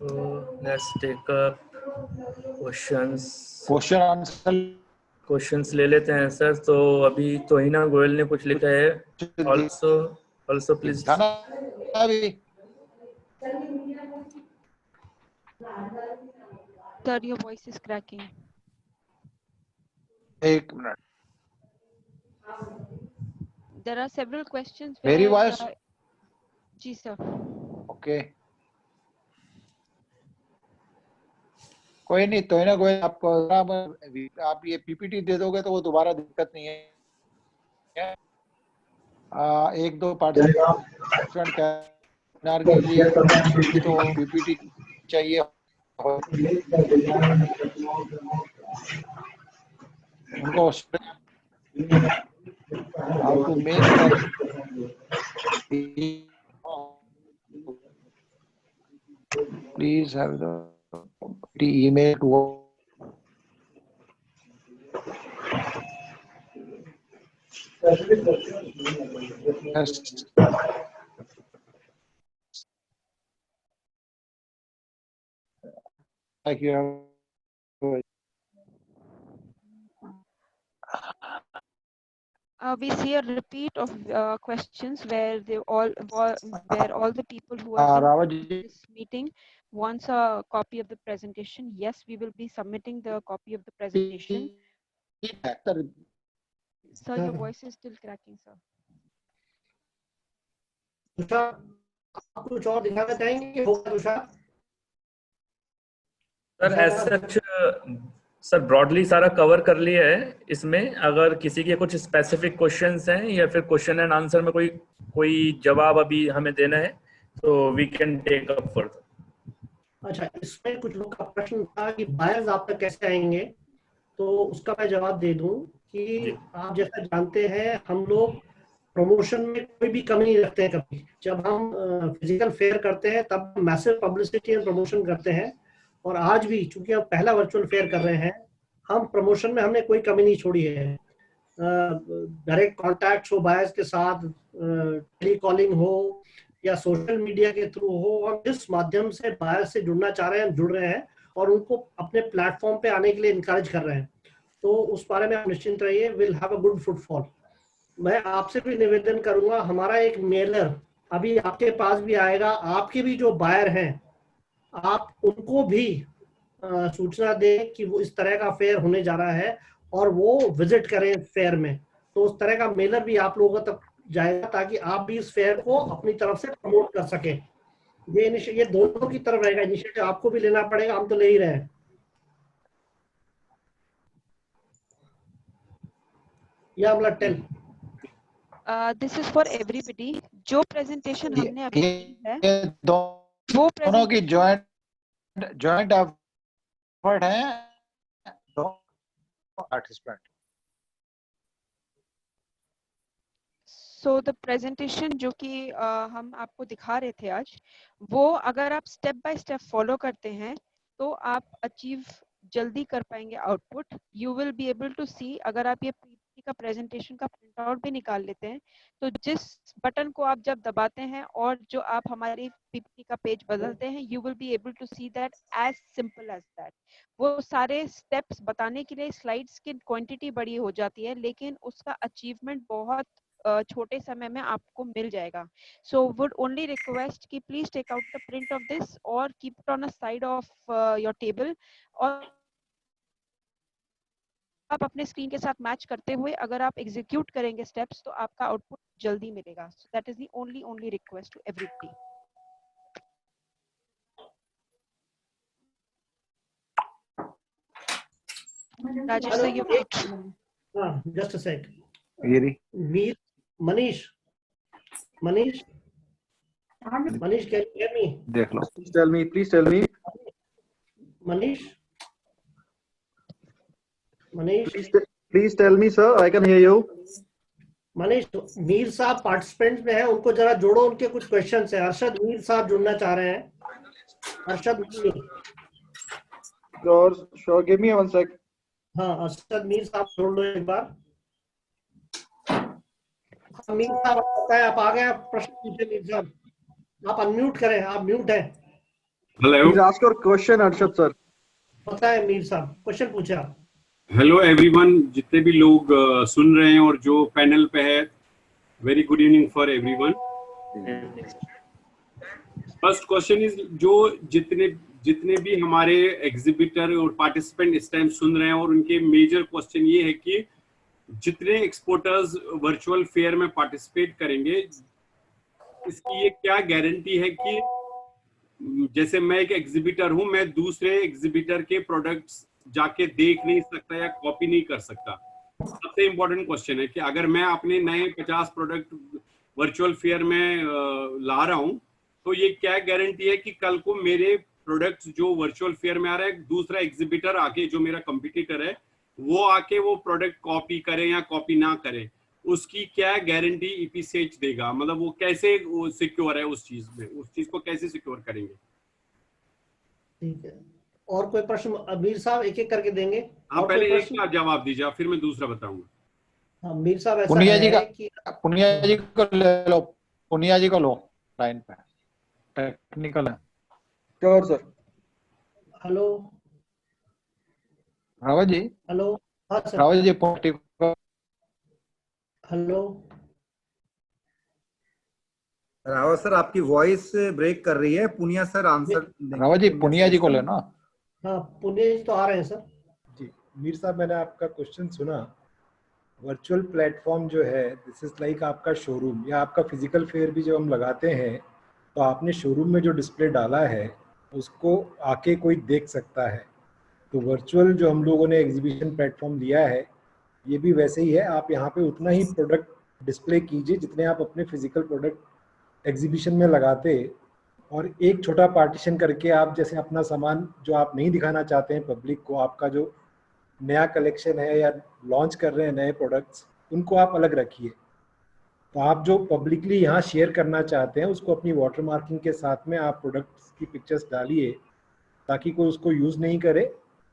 So let's take up questions. Questions ले लेते हैं सर। तो अभी तोहिना गोयल ने कुछ लिखा है, also please. Sir, your voice is cracking. एक minute, There are several questions. मेरी वॉइस? जी सर। ओके, कोई नहीं, तो है ना, कोई आप ये पीपीटी दे दोगे तो वो दोबारा दिक्कत नहीं है। एक दो पार्टिसिपेंट तो पीपीटी चाहिए उनको, how to make please have the email to like you have We see a repeat of questions where all the people who are in this meeting wants a copy of the presentation. Yes, we will be submitting the copy of the presentation. Sir, your voice is still cracking, sir. आप कुछ और दिखाना चाहेंगे? होगा Tushar? Sir broadly सारा cover कर लिया है। इसमें अगर किसी के कुछ स्पेसिफिक क्वेश्चंस हैं या फिर क्वेश्चन एंड आंसर में कोई जवाब अभी हमें देना है तो we can take up further. अच्छा, इसमें कुछ लोग का प्रश्न था कि बायर्स आप तक कैसे आएंगे, तो उसका मैं जवाब दे दूं कि आप जैसा जानते हैं हम लोग प्रमोशन में कोई भी कमी नहीं रखते हैं। कभी जब हम फिजिकल फेयर करते हैं तब मैसिव पब्लिसिटी एंड प्रमोशन करते हैं, और आज भी चूंकि हम पहला वर्चुअल फेयर कर रहे हैं, हम प्रमोशन में हमने कोई कमी नहीं छोड़ी है। डायरेक्ट कॉन्टैक्ट हो बायर्स के साथ, टेली कॉलिंग हो या सोशल मीडिया के थ्रू हो, हम जिस माध्यम से बाहर से जुड़ना चाह रहे हैं हम जुड़ रहे हैं और उनको अपने प्लेटफॉर्म पे आने के लिए इनकरेज कर रहे हैं। तो उस बारे में आप निश्चिंत रहिए, will have a good footfall. मैं आपसे भी निवेदन करूंगा, हमारा एक मेलर अभी आपके पास भी आएगा, आपके भी जो बायर हैं आप उनको भी सूचना दें कि वो इस तरह का फेयर होने जा रहा है और वो विजिट करें फेयर में। तो उस तरह का मेलर भी आप लोगों तक जाएगा ताकि आप भी इस फेयर को अपनी तरफ से प्रमोट कर सकें। ये दोनों की तरफ रहेगा, इनिशिएटिव आपको भी लेना पड़ेगा, हम तो ले ही रहे हैं। या मतलब tell this is for everybody. जो प्रेजेंटेशन हमने अभी की है ये वो दोनों की presentation- जॉइंट एफर्ट है पार्टिसिपेंट। सो द प्रेजेंटेशन जो कि हम आपको दिखा रहे थे आज, वो अगर आप स्टेप बाय स्टेप फॉलो करते हैं तो आप अचीव जल्दी कर पाएंगे output. You will be able to see, अगर आप ये पीपीटी का प्रेजेंटेशन का प्रिंट आउट भी निकाल लेते हैं तो जिस बटन को आप जब दबाते हैं और जो आप हमारी पीपीटी का पेज बदलते हैं, you will be able to see that as simple as that. वो सारे स्टेप्स बताने के लिए स्लाइड्स की क्वांटिटी बड़ी हो जाती है, लेकिन उसका अचीवमेंट बहुत छोटे समय में आपको मिल जाएगा। सो वुड ओनली रिक्वेस्ट कि please take out the print of this और keep it on a side of your table, और आप अपने स्क्रीन के साथ मैच करते हुए अगर आप एग्जीक्यूट करेंगे स्टेप्स तो आपका आउटपुट जल्दी मिलेगा। So that is the only request to everybody. Rajesh sir, you mute. हाँ, जस्ट अ सेक। ये Manish, Manish, can you hear me? देख लो। Please tell me. Manish, Please tell me, sir. I can hear you. Manish, Mir साहब participants में हैं, उनको जरा जोड़ो, उनके कुछ क्वेश्चन है। अरशद मीर साहब जुड़ना चाह रहे हैं। Arshad Mir, Sure. Give me 1 sec. हाँ, अरशद मीर साहब जोड़ लो एक बार। हाँ, मीर साहब पता है आप आ गए, आप प्रश्न पूछे। मीर साहब आप अनम्यूट करें, आप म्यूट हैं। Hello Please ask your question, Arshad sir. पता है मीर साहब, क्वेश्चन पूछे आप। हेलो एवरीवन, जितने भी लोग सुन रहे हैं और जो पैनल पे है, very good evening for everyone. First question is, जो जितने भी हमारे एग्जिबिटर और पार्टिसिपेंट इस टाइम सुन रहे हैं और उनके मेजर क्वेश्चन ये है कि जितने एक्सपोर्टर्स वर्चुअल फेयर में पार्टिसिपेट करेंगे, इसकी ये क्या गारंटी है कि जैसे मैं एक एग्जिबिटर हूं, मैं दूसरे एग्जिबिटर के प्रोडक्ट्स जाके देख नहीं सकता या कॉपी नहीं कर सकता। सबसे इंपॉर्टेंट क्वेश्चन है कि अगर मैं अपने नए 50 प्रोडक्ट वर्चुअल फेयर में ला रहा हूं, तो ये क्या गारंटी है कि कल को मेरे प्रोडक्ट्स जो वर्चुअल फेयर में आ रहा है, दूसरा एग्जिबिटर आके, जो मेरा कंपटीटर है, वो आके वो प्रोडक्ट कॉपी करे या कॉपी ना करे, उसकी क्या गारंटी ईपीसीएच देगा? मतलब वो कैसे सिक्योर है उस चीज में, उस चीज को कैसे सिक्योर करेंगे? ठीक है, और कोई प्रश्न? मीर साहब एक एक करके देंगे। हाँ, और पहले कोई एक प्रश्न? का जवाब दीजिए, फिर मैं दूसरा बताऊंगा। हाँ, मीर साहब ऐसा पुनिया जी है का कि पुनिया जी को ले लो, पुनिया जी को लो लाइन पे, टेक्निकल है। Sure, sir. Hello Rawat ji, hello, हाँ sir, Rawat ji political- hello. Rawat sir, आपकी वॉइस ब्रेक कर रही है। पुनिया सर आंसर रावत जी पुनिया जी को लेना। हाँ, पुणे जी तो आ रहे हैं सर। जी, मीर साहब, मैंने आपका क्वेश्चन सुना। वर्चुअल प्लेटफॉर्म जो है, दिस इज लाइक आपका शोरूम या आपका फिजिकल फेयर भी जब हम लगाते हैं तो आपने शोरूम में जो डिस्प्ले डाला है उसको आके कोई देख सकता है। तो वर्चुअल जो हम लोगों ने एग्जीबिशन प्लेटफॉर्म लिया है, ये भी वैसे ही है। आप यहाँ पे उतना ही प्रोडक्ट डिस्प्ले कीजिए जितने आप अपने फिजिकल प्रोडक्ट एग्जीबिशन में लगाते, और एक छोटा पार्टीशन करके आप जैसे अपना सामान जो आप नहीं दिखाना चाहते हैं पब्लिक को, आपका जो नया कलेक्शन है या लॉन्च कर रहे हैं नए प्रोडक्ट्स, उनको आप अलग रखिए। तो आप जो पब्लिकली यहाँ शेयर करना चाहते हैं उसको अपनी वाटर मार्किंग के साथ में आप प्रोडक्ट्स की पिक्चर्स डालिए, ताकि कोई उसको यूज़ नहीं करे।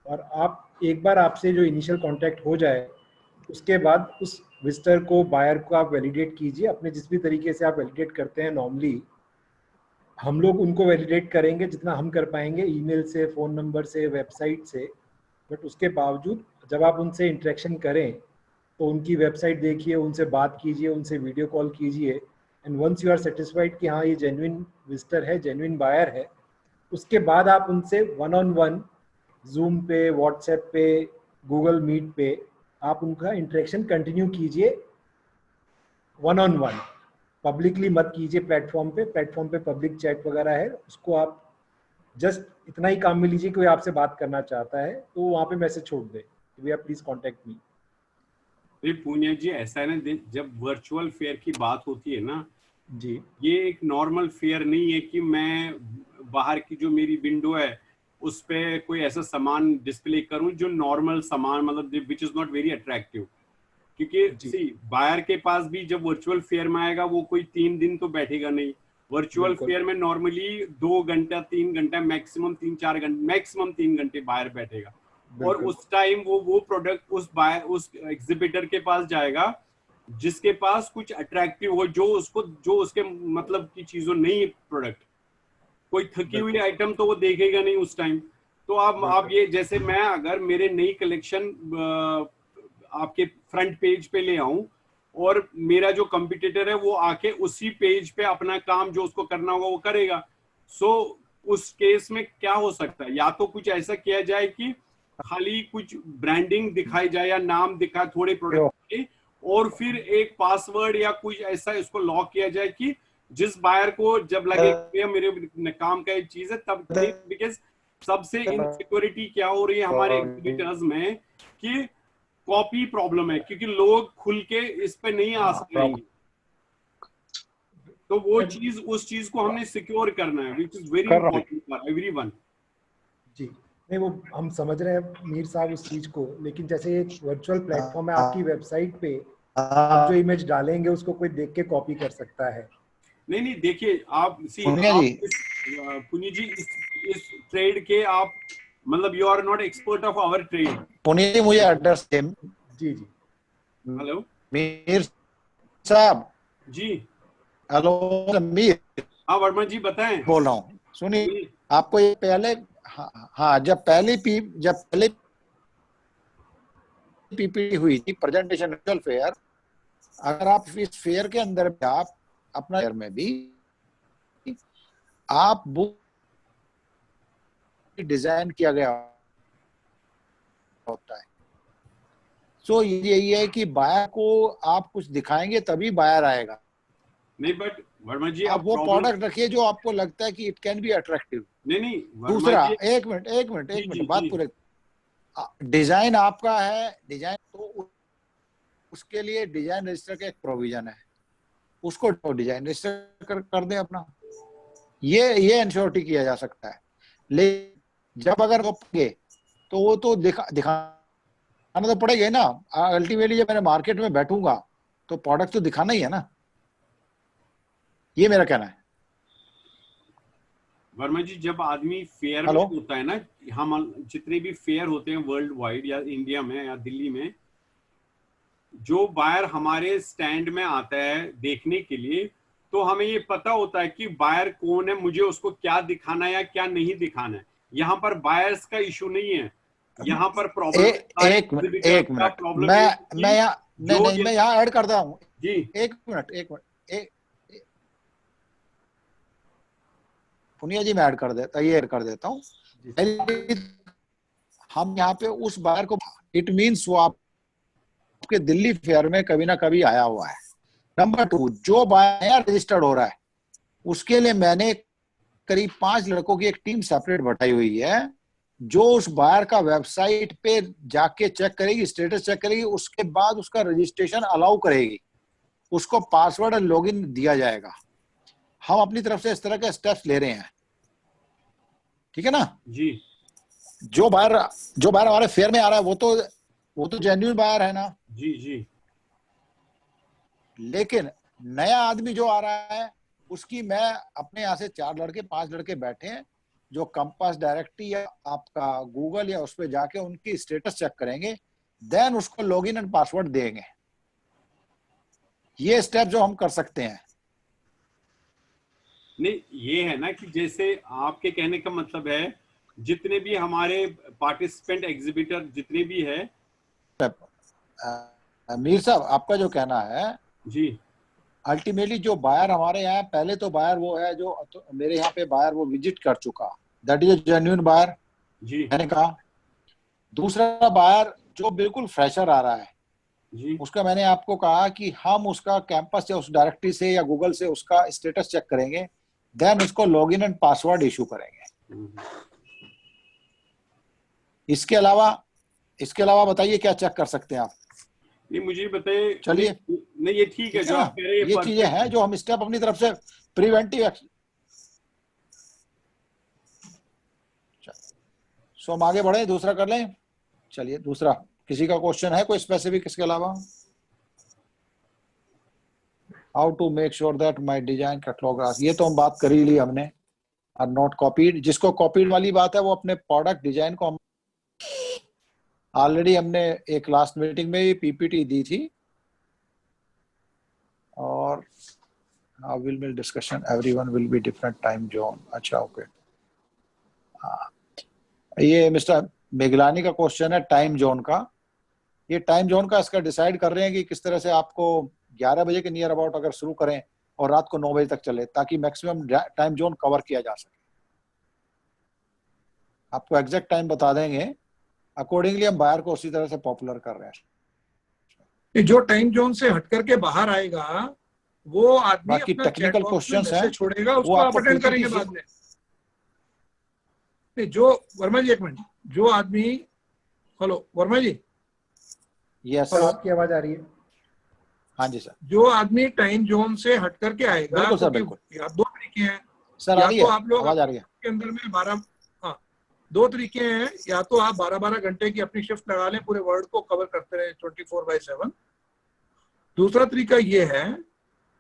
और आप एक बार आपसे जो इनिशियल कांटेक्ट हो जाए, उसके बाद उस विजिटर को, बायर को आप वैलिडेट कीजिए अपने जिस भी तरीके से आप वैलिडेट करते हैं नॉर्मली। हम लोग उनको वैलिडेट करेंगे जितना हम कर पाएंगे, ईमेल से, फ़ोन नंबर से, वेबसाइट से। बट उसके बावजूद जब आप उनसे इंटरेक्शन करें तो उनकी वेबसाइट देखिए, उनसे बात कीजिए, उनसे वीडियो कॉल कीजिए, and once you are satisfied कि हाँ ये जेन्युइन विजिटर है, जेन्युइन बायर है, उसके बाद आप उनसे वन ऑन वन जूम पे, व्हाट्सएप पे, गूगल मीट पे आप उनका इंटरेक्शन कंटिन्यू कीजिए, वन ऑन वन। पब्लिकली मत कीजिए प्लेटफॉर्म पे पब्लिक चैट वगैरह है, उसको आप जस्ट इतना ही काम में लीजिए कि वो आपसे बात करना चाहता है तो वहाँ पे मैसेज छोड़ दे, भैया प्लीज कॉन्टेक्ट मी। ये पूनिया जी ऐसा है ना, जब वर्चुअल फेयर की बात होती है ना, जी ये एक नॉर्मल फेयर नहीं है कि मैं बाहर की जो मेरी विंडो है उस पे कोई ऐसा सामान डिस्प्ले करूं जो नॉर्मल सामान, मतलब which is not very attractive. क्योंकि जी। सी बायर के पास भी जब वर्चुअल फेयर में आएगा वो कोई 3 दिन तो बैठेगा नहीं। वर्चुअल बिल्कुल। फेयर में नॉर्मली 2 घंटा 3 घंटा मैक्सिमम 3-4 घंटे मैक्सिमम 3 घंटे बायर बैठेगा। और बिल्कुल। उस टाइम वो प्रोडक्ट उस बायर उस एग्जिबिटर के पास जाएगा जिसके पास कुछ अट्रैक्टिव हो, जो उसके मतलब की चीजों नहीं प्रोडक्ट। कोई थकी हुई आइटम तो वो देखेगा नहीं उस टाइम। तो आप ये जैसे मैं अगर मेरे नई कलेक्शन आपके फ्रंट पेज पे ले आऊं और मेरा जो कंपटीटर है वो आके उसी पेज पे अपना काम जो उसको करना होगा वो करेगा। सो उस केस में क्या हो सकता है, या तो कुछ ऐसा किया जाए कि खाली कुछ ब्रांडिंग दिखाई जाए या नाम दिखाए थोड़े प्रोडक्ट के, और फिर एक पासवर्ड या कुछ ऐसा इसको लॉक किया जाए कि जिस बायर को जब लगे कि मेरे काम का एक चीज है तब। बिकॉज सबसे इनसिक्योरिटी क्या हो रही है हमारे एग्जिबिटर्स में कि कॉपी प्रॉब्लम है, क्योंकि लोग खुल के इस पे नहीं आ सकेंगे। तो वो चीज उस चीज को हमने सिक्योर करना है, which is very important for everyone. जी नहीं, वो हम समझ रहे हैं मीर साहब उस चीज को, लेकिन जैसे एक वर्चुअल प्लेटफॉर्म है, आपकी वेबसाइट पे आप जो इमेज डालेंगे उसको कोई देख के कॉपी कर सकता है। नहीं देखिए आप पुनी जी इस ट्रेड के आप मतलब you are not expert of our trade. Puni ji मुझे एड्रेस दें। जी जी। हेलो मीर साहब। जी हेलो मीर। हाँ वर्मा जी बताएं। बोल रहा हूँ, सुनिए आपको ये पहले हाँ जब पहले पीपीटी हुई थी प्रेजेंटेशन वर्चुअल फेयर, अगर आप इस फेयर के अंदर भी आप अपना फेयर में भी आप बुक डिजाइन किया गया होता है। सो यही है कि बायर को आप कुछ दिखाएंगे तभी बायर आएगा। नहीं बट वर्मा जी आप वो प्रोडक्ट रखिए जो आपको लगता है कि इट कैन बी अट्रैक्टिव। नहीं दूसरा एक मिनट बात पूरे, डिजाइन आपका है, डिजाइन तो उसके लिए डिजाइन रजिस्टर का एक प्रोविजन है, उसको डिजाइन रजिस्टर कर दें अपना, ये इंश्योरिटी किया जा सकता है। लेकिन जब अगर वो तो वो तो दिखाना तो पड़ेगा ही ना। अल्टीमेटली जब मैंने मार्केट में बैठूंगा तो प्रोडक्ट तो दिखाना ही है ना, ये मेरा कहना है। वर्मा जी जब आदमी फेयर में होता है ना, हम जितने भी फेयर होते हैं वर्ल्ड वाइड या इंडिया में या दिल्ली में, जो बायर हमारे स्टैंड में आता है देखने के लिए, तो हमें ये पता होता है कि बायर कौन है, मुझे उसको क्या दिखाना है या क्या नहीं दिखाना है। यहाँ पर बायर्स का इशू नहीं है, यहाँ पर प्रॉब्लम एक मिनट मैं यहाँ ऐड करता हूँ जी। एक मिनट पुनिया जी मैं ऐड कर देता हूँ। हम यहाँ पे उस बायर को, इट मीन्स वो आपके दिल्ली फेयर में कभी ना कभी आया हुआ है। नंबर 2, जो बायर रजिस्टर्ड हो रहा है उसके लिए मैंने करीब 5 लड़कों की एक टीम सेपरेट बैठाई हुई है जो उस बायर का वेबसाइट पे जाके चेक करेगी, स्टेटस चेक करेगी, उसके बाद उसका रजिस्ट्रेशन अलाउ करेगी, उसको पासवर्ड और लॉगिन दिया जाएगा। हम अपनी तरफ से इस तरह के स्टेप्स ले रहे हैं, ठीक है ना जी। जो बायर हमारे फेयर में आ रहा है वो तो जेन्युइन बायर है ना। जी। लेकिन नया आदमी जो आ रहा है उसकी मैं अपने यहाँ से 4-5 लड़के बैठे हैं जो कंपास डायरेक्टली या आपका गूगल या उस पर जाके उनकी स्टेटस चेक करेंगे, देन उसको लॉगिन एंड पासवर्ड देंगे। ये स्टेप जो हम कर सकते हैं। नहीं, ये है ना कि जैसे आपके कहने का मतलब है जितने भी हमारे पार्टिसिपेंट एग्जिबिटर जितने भी है। मीर साहब, आपका जो कहना है जी, अल्टीमेटली जो बायर हमारे यहाँ, पहले तो बायर वो है जो तो मेरे यहाँ पे बायर वो विजिट कर चुका, that is a genuine buyer, जी, मैंने कहा। दूसरा बायर जो बिल्कुल फ्रेशर आ रहा है, जी, उसका मैंने आपको कहा कि हम उसका कैंपस या उस डायरेक्टरी से या गूगल से उसका स्टेटस चेक करेंगे, देन उसको लॉगिन एंड पासवर्ड इशू करेंगे। इसके अलावा बताइए क्या चेक कर सकते हैं आप? नहीं मुझे बताइए। चलिए, नहीं ये ठीक है ठीक जो है आप ना, कह रहे हैं, ये चीजें perfect हैं है। जो हम स्टेप अपनी तरफ से प्रिवेंटिव। सो हम आगे बढ़े, दूसरा कर लें। चलिए दूसरा, किसी का क्वेश्चन है कोई स्पेसिफिक इसके अलावा? How to make sure that my design catalogue, ये तो हम बात कर ही ली हमने। आर नॉट कॉपीड, जिसको कॉपीड वाली बात है वो अपने प्रोडक्ट डिजाइन को हम ऑलरेडी हमने एक लास्ट मीटिंग में पीपीटी दी थी। और will discussion everyone will be different time zone. अच्छा, ओके। ये मिस्टर मेघलानी का क्वेश्चन है टाइम जोन का। ये टाइम जोन का इसका डिसाइड कर रहे हैं कि किस तरह से आपको 11 बजे के नियर अबाउट अगर शुरू करें और रात को 9 बजे तक चले, ताकि मैक्सिमम टाइम जोन कवर किया जा सके। आपको एग्जैक्ट टाइम बता देंगे, अकॉर्डिंगली हम बायर को उसी तरह से पॉपुलर कर रहे हैं। कि जो टाइम जोन से हट करके बाहर आएगा वो आदमी बाकी अपना चैट टेक्निकल बॉक्स में क्वेश्चंस हैं, मैसेज छोड़ेगा, वो उसको आप आपको अटेंड PPT करेंगे से। बाद में। नहीं, जो वर्मा जी, एक मिनट, जो आदमी, हेलो वर्मा जी, यस, हेलो, आपकी आवाज आ रही है? हाँ जी सर, जो आदमी टाइम जोन से हट करके आएगा, बिल्कुल सर, क्योंकि बिल्कुल या दो तरीके हैं, सर। आ या रही तो है आप लोग आवाज, आ रही है। के अंदर में 12, हाँ, दो तरीके हैं, या तो आप 12-12 घंटे की अपनी शिफ्ट लगा लें, पूरे वर्ल्ड को कवर करते रहे 24/7। दूसरा तरीका ये है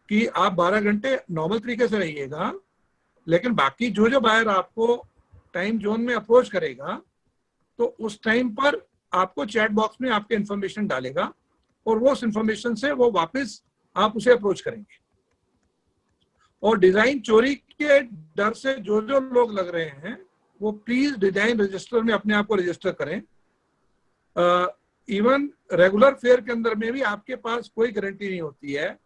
कि आप 12 घंटे नॉर्मल तरीके से रहिएगा, लेकिन बाकी जो जो बायर आपको टाइम जोन में अप्रोच करेगा तो उस टाइम पर आपको चैट बॉक्स में आपके इंफॉर्मेशन डालेगा और वो उस इंफॉर्मेशन से वो वापस आप उसे अप्रोच करेंगे। और डिजाइन चोरी के डर से जो जो लोग लग रहे हैं वो प्लीज डिजाइन रजिस्टर में अपने आप को रजिस्टर करें। इवन रेगुलर फेयर के अंदर में भी आपके पास कोई गारंटी नहीं होती है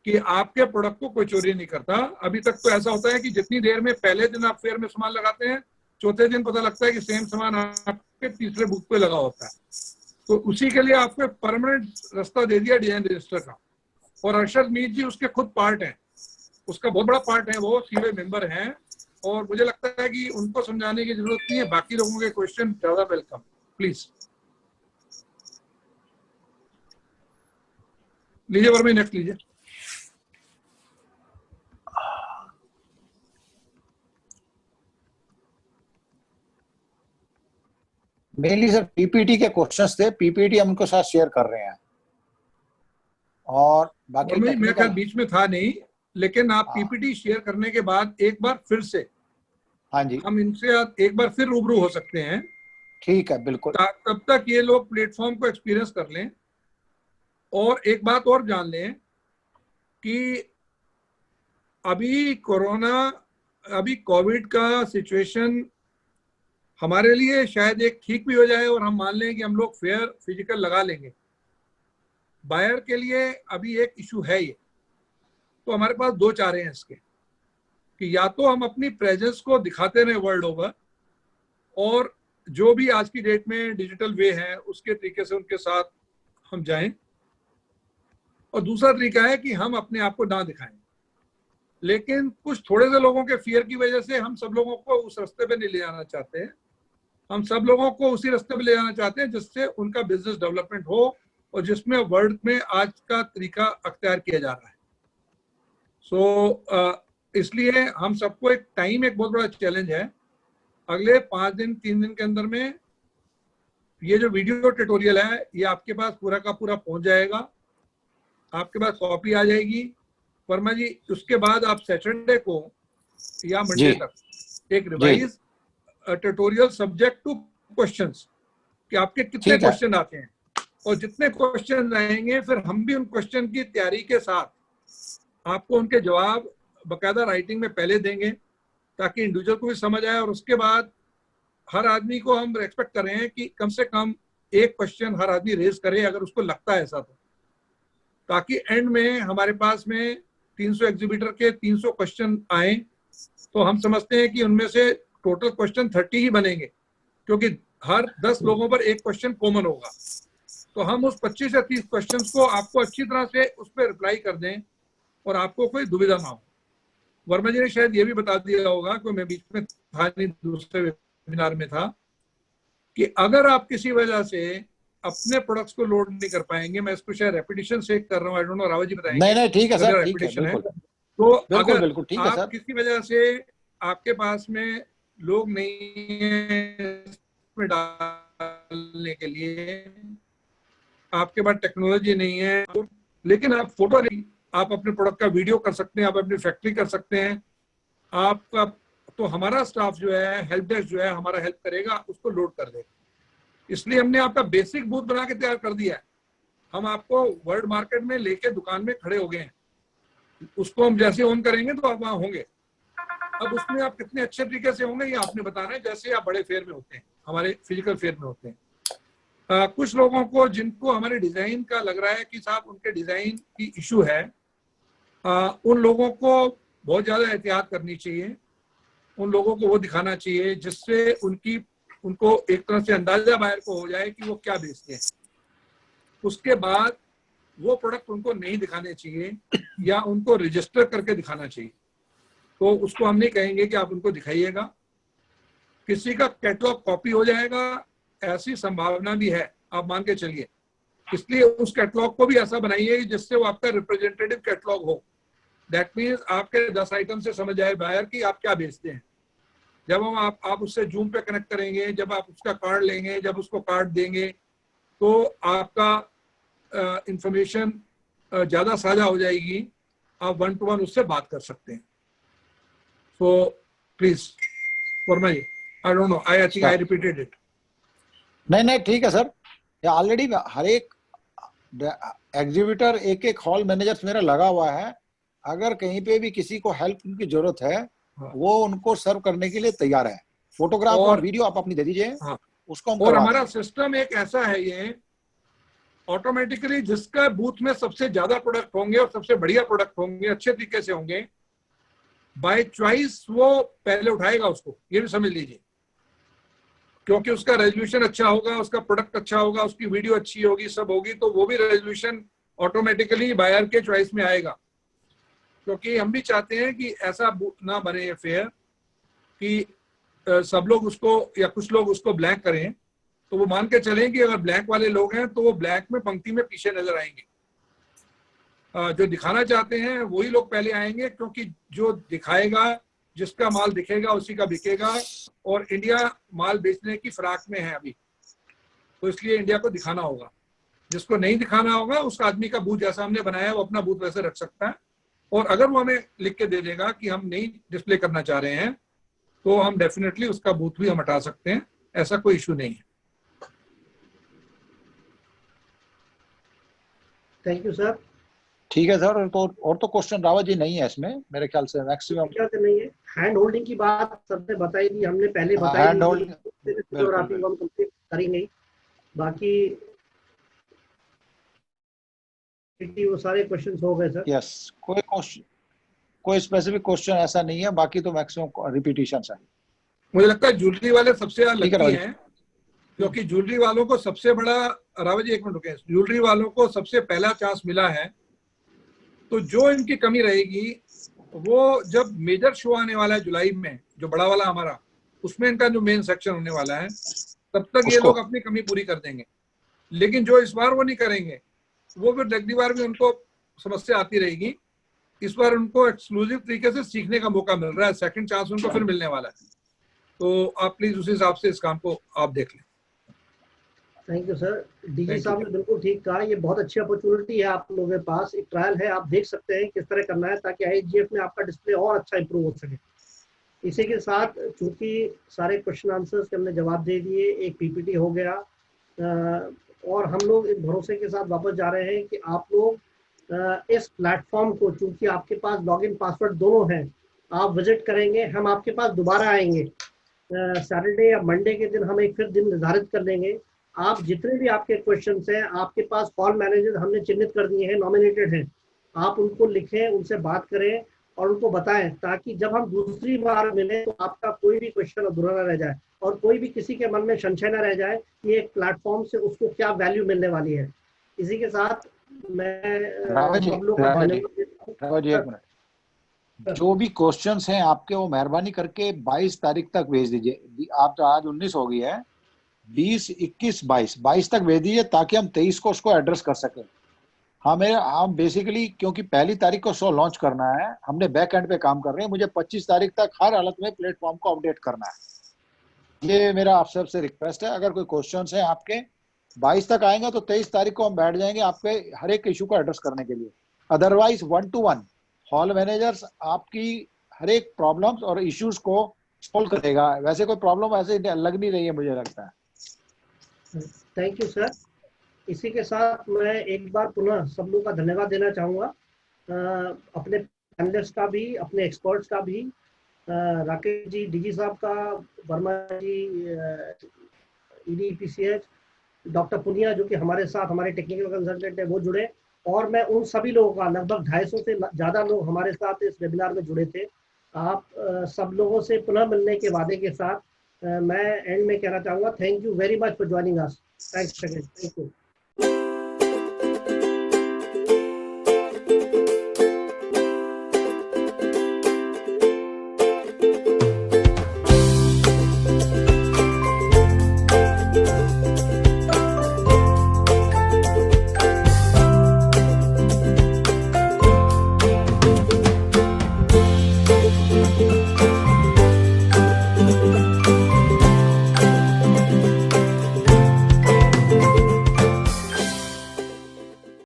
कि आपके प्रोडक्ट को कोई चोरी नहीं करता। अभी तक तो ऐसा होता है कि जितनी देर में पहले दिन आप फेयर में सामान लगाते हैं, चौथे दिन पता लगता है कि सेम सामान आपके तीसरे बुक पे लगा होता है। तो उसी के लिए आपको परमानेंट रास्ता दे दिया डिजाइन रजिस्टर का। और अरशद मीर जी उसके खुद पार्ट हैं, उसका बहुत बड़ा पार्ट है, वो सीवे मेंबर हैं, और मुझे लगता है कि उनको समझाने की जरूरत नहीं है। बाकी लोगों के क्वेश्चन ज्यादा वेलकम, प्लीज लीजिए। वर्मा नेक्स्ट लीजिए। मेनली सर पीपीटी के क्वेश्चंस थे, पीपीटी हम उनके साथ शेयर कर रहे हैं। और बाकी वर्मा जी, मैं टेक्निकल, खैर बीच में था नहीं, लेकिन आप हाँ, पीपीटी शेयर करने के बाद एक बार फिर से हाँ जी, हम इनसे एक बार फिर रूबरू हो सकते हैं। ठीक है, बिल्कुल। तब तक ये लोग प्लेटफॉर्म को एक्सपीरियंस कर लें। और एक बात और जान लें कि अभी कोविड का सिचुएशन हमारे लिए शायद एक ठीक भी हो जाए और हम मान लें कि हम लोग फेयर फिजिकल लगा लेंगे। बायर के लिए अभी एक इशू है ये। तो हमारे पास दो चारे हैं इसके, कि या तो हम अपनी प्रेजेंस को दिखाते रहे वर्ल्ड ओवर, और जो भी आज की डेट में डिजिटल वे है उसके तरीके से उनके साथ हम जाएं, और दूसरा तरीका है कि हम अपने आप को ना दिखाएं। लेकिन कुछ थोड़े से लोगों के फियर की वजह से हम सब लोगों को उस रास्ते पे नहीं ले जाना चाहते हैं। हम सब लोगों को उसी रास्ते पे ले जाना चाहते हैं जिससे उनका बिजनेस डेवलपमेंट हो और जिसमें वर्ल्ड में आज का तरीका अख्तियार किया जा रहा है। इसलिए हम सबको एक बहुत बड़ा चैलेंज है। अगले 5 दिन 3 दिन के अंदर में ये जो वीडियो ट्यूटोरियल है ये आपके पास पूरा का पूरा पहुंच जाएगा, आपके पास कॉपी आ जाएगी। वर्मा जी, उसके बाद आप सैटरडे को या मंडे तक एक revise tutorial subject two questions, कि आपके कितने क्वेश्चन आते हैं, और जितने क्वेश्चन आएंगे फिर हम भी उन क्वेश्चन की तैयारी के साथ आपको उनके जवाब बाकायदा राइटिंग में पहले देंगे ताकि इंडिविजुअल को भी समझ आए, और उसके बाद हर आदमी को हम एक्सपेक्ट कर रहे हैं कि कम से कम एक क्वेश्चन हर आदमी रेज करे अगर उसको लगता है ऐसा, तो ताकि एंड में हमारे पास में 300 एग्जीबिटर के 300 क्वेश्चन आए तो हम समझते हैं कि उनमें से टोटल क्वेश्चन 30 ही बनेंगे, क्योंकि हर 10 लोगों पर एक क्वेश्चन कॉमन होगा। तो हम उस 25 या 30 क्वेश्चंस को आपको अच्छी तरह से उस पर रिप्लाई कर दें और आपको कोई दुविधा ना हो। वर्मा जी ने शायद ये भी बता दिया होगा कि मैं बीच में था नहीं, दूसरे वेबिनार में था, कि अगर आप किसी वजह से अपने प्रोडक्ट्स को लोड नहीं कर पाएंगे, मैं इसको शायद रेपिटेशन से कर रहा हूँ, आई डोंट नो, रावत जी बताएंगे। नहीं ठीक है सर, ठीक है, रेपिटेशन है बिल्कुल तो बिल्कुल अगर बिल्कुल ठीक है आप सर। किसी वजह से आपके पास में लोग नहीं है इसमें डालने के लिए, आपके पास टेक्नोलॉजी नहीं है, लेकिन आप फोटो नहीं, आप अपने प्रोडक्ट का वीडियो कर सकते हैं, आप अपनी फैक्ट्री कर सकते हैं, आपका तो हमारा स्टाफ जो है, हेल्प डेस्क जो है हमारा हेल्प करेगा, उसको लोड कर देगा। इसलिए हमने आपका बेसिक बूथ बना के तैयार कर दिया है। हम आपको वर्ल्ड मार्केट में लेके दुकान में खड़े हो गए हैं, उसको हम जैसे ऑन करेंगे तो आप वहां होंगे। अब उसमें आप कितने अच्छे तरीके से होंगे ये आपने बताना है, जैसे आप बड़े फेयर में होते हैं, हमारे फिजिकल फेयर में होते हैं। कुछ लोगों को जिनको हमारे डिजाइन का लग रहा है कि साहब उनके डिजाइन की इशू है, उन लोगों को बहुत ज्यादा एहतियात करनी चाहिए, उन लोगों को वो दिखाना चाहिए जिससे उनको एक तरह से अंदाजा बाहर को हो जाए कि वो क्या बेचते हैं। उसके बाद वो प्रोडक्ट उनको नहीं दिखाने चाहिए या उनको रजिस्टर करके दिखाना चाहिए, तो उसको हम नहीं कहेंगे कि आप उनको दिखाइएगा। किसी का कैटलॉग कॉपी हो जाएगा ऐसी संभावना भी है, आप मान के चलिए, इसलिए उस कैटलॉग को भी ऐसा बनाइए जिससे वो आपका रिप्रेजेंटेटिव कैटलॉग हो। दैट मीन्स आपके 10 आइटम से समझ आए बायर कि आप क्या बेचते हैं। जब हम आप उससे जूम पे कनेक्ट करेंगे, जब आप उसका कार्ड लेंगे, जब उसको कार्ड देंगे, तो आपका इंफॉर्मेशन ज्यादा साझा हो जाएगी, आप 1 to 1 उससे बात कर सकते हैं। So please Verma ji, I don't know, I think I repeated it. नहीं ठीक है सर, ये ऑलरेडी हर एक एग्जीबिटर एक हॉल मैनेजर्स मेरा लगा हुआ है, अगर कहीं पे भी किसी को हेल्प की जरूरत है वो उनको सर्व करने के लिए तैयार है। फोटोग्राफ और वीडियो आप अपनी दे दीजिए, उसको हम और करवा हमारा देंगे। सिस्टम एक ऐसा है, ये ऑटोमेटिकली जिसका बूथ में सबसे ज्यादा प्रोडक्ट होंगे और सबसे बढ़िया प्रोडक्ट होंगे, अच्छे तरीके से होंगे, बाय चॉइस वो पहले उठाएगा उसको, ये भी समझ लीजिए, क्योंकि उसका रेजोल्यूशन अच्छा होगा, उसका प्रोडक्ट अच्छा होगा, उसकी वीडियो अच्छी होगी, सब होगी, तो वो भी रेजोल्यूशन ऑटोमेटिकली बायर के चॉइस में आएगा। क्योंकि हम भी चाहते हैं कि ऐसा ना बने ये फेयर कि सब लोग उसको या कुछ लोग उसको ब्लैंक करें, तो वो मान के चलें कि अगर ब्लैंक वाले लोग हैं तो वो ब्लैंक में पंक्ति में पीछे नजर आएंगे। जो दिखाना चाहते हैं वही लोग पहले आएंगे, क्योंकि जो दिखाएगा, जिसका माल दिखेगा उसी का बिकेगा, और इंडिया माल बेचने की फिराक में है अभी, तो इसलिए इंडिया को दिखाना होगा। जिसको नहीं दिखाना होगा उस आदमी का बूथ जैसा हमने बनाया है वो अपना बूथ वैसे रख सकता है, और अगर वो हमें लिख के दे देगा कि हम नहीं डिस्प्ले करना चाह रहे हैं तो हम डेफिनेटली उसका बूथ भी हम हटा सकते हैं, ऐसा कोई इशू नहीं है। Thank you sir. ठीक है सर, तो क्वेश्चन रावत जी नहीं है इसमें मेरे ख्याल से, मैक्सिमम नहीं है। हैंड होल्डिंग की बात सबने बताई दी, हमने पहले बताई हैंड होल्डिंग हम कंप्लीट करेंगे, बाकी वो सारे क्वेश्चंस हो गए सर। यस, कोई स्पेसिफिक क्वेश्चन ऐसा नहीं है, बाकी तो मैक्सिमम रिपीटिशन है। मुझे लगता है ज्वेलरी वाले सबसे ज्यादा ठीक है लगती हैं, क्योंकि ज्वेलरी वालों को सबसे बड़ा, रावत जी एक मिनट रुके, ज्वेलरी वालों को सबसे पहला चांस मिला है, तो जो इनकी कमी रहेगी वो जब मेजर शो आने वाला है जुलाई में, जो बड़ा वाला हमारा, उसमें इनका जो मेन सेक्शन होने वाला है, तब तक ये लोग अपनी कमी पूरी कर देंगे। लेकिन जो इस बार वो नहीं करेंगे, वो फिर अगली बार भी उनको समस्या आती रहेगी। इस बार उनको एक्सक्लूसिव तरीके से सीखने का मौका मिल रहा है, सेकंड चांस उनको फिर मिलने वाला है, तो आप प्लीज उस हिसाब से इस काम को आप देख लें। Thank you sir. डीजी साहब ने बिल्कुल ठीक कहा, ये बहुत अच्छी अपॉर्चुनिटी है आप लोगों के पास, एक ट्रायल है, आप देख सकते हैं किस तरह करना है ताकि IGF में आपका डिस्प्ले और अच्छा इंप्रूव हो सके। इसी के साथ चूंकि सारे क्वेश्चन आंसर्स के हमने जवाब दे दिए, एक PPT हो गया, और हम लोग इस भरोसे के साथ वापस जा रहे हैं कि आप लोग इस प्लेटफॉर्म को, चूंकि आपके पास लॉगिन पासवर्ड दोनों हैं, आप विजिट करेंगे, हम आपके पास दोबारा आएंगे सैटरडे या मंडे के दिन, हम एक फिर दिन निर्धारित कर लेंगे। आप जितने भी आपके क्वेश्चंस हैं, आपके पास कॉल मैनेजर हमने चिन्हित कर दिए हैं, नॉमिनेटेड हैं, आप उनको लिखें, उनसे बात करें और उनको बताएं, ताकि जब हम दूसरी बार मिलें तो आपका कोई भी क्वेश्चन अधूरा ना रह जाए और कोई भी किसी के मन में संशय ना रह जाए कि एक प्लेटफॉर्म से उसको क्या वैल्यू मिलने वाली है। इसी के साथ मैं रावत जी, सब लोग का रावत जी, धन्यवाद देता हूं। रावत जी, एक मिनट। जो भी क्वेश्चंस हैं आपके, वो मेहरबानी करके 22 तारीख तक भेज दीजिए। आप तो आज 19 हो गई है, 20, 21, 22 तक भेज दीजिए, ताकि हम 23 को उसको एड्रेस कर सकें। हम बेसिकली, क्योंकि 1 तारीख को शो लॉन्च करना है, हमने बैक एंड पे काम कर रहे हैं, मुझे 25 तारीख तक हर हालत में प्लेटफॉर्म को अपडेट करना है। ये मेरा आप सबसे रिक्वेस्ट है। अगर कोई क्वेश्चंस है आपके, 22 तक आएंगे तो 23 तारीख को हम बैठ जाएंगे आपके हर एक इशू को एड्रेस करने के लिए। अदरवाइज 1 to 1 हॉल मैनेजर्स आपकी हर एक प्रॉब्लम्स और इश्यूज को सॉल्व करेगा। वैसे कोई प्रॉब्लम ऐसे लग नहीं रही है, मुझे लगता है। Thank you sir. इसी के साथ मैं एक बार पुनः सब लोगों का धन्यवाद देना चाहूँगा, अपने पैनलिस्ट का भी, अपने एक्सपर्ट्स का भी, राकेश जी डीजी साहब का, वर्मा जी EDPCH, डॉक्टर पुनिया जो कि हमारे साथ हमारे टेक्निकल कंसल्टेंट है वो जुड़े, और मैं उन सभी लोगों का, लगभग 250 से ज़्यादा लोग हमारे साथ इस वेबिनार में जुड़े थे। आप सब लोगों से पुनः मिलने के वादे के साथ मैं एंड में कहना चाहूँगा, thank you very much for joining us. Thanks again, thank you.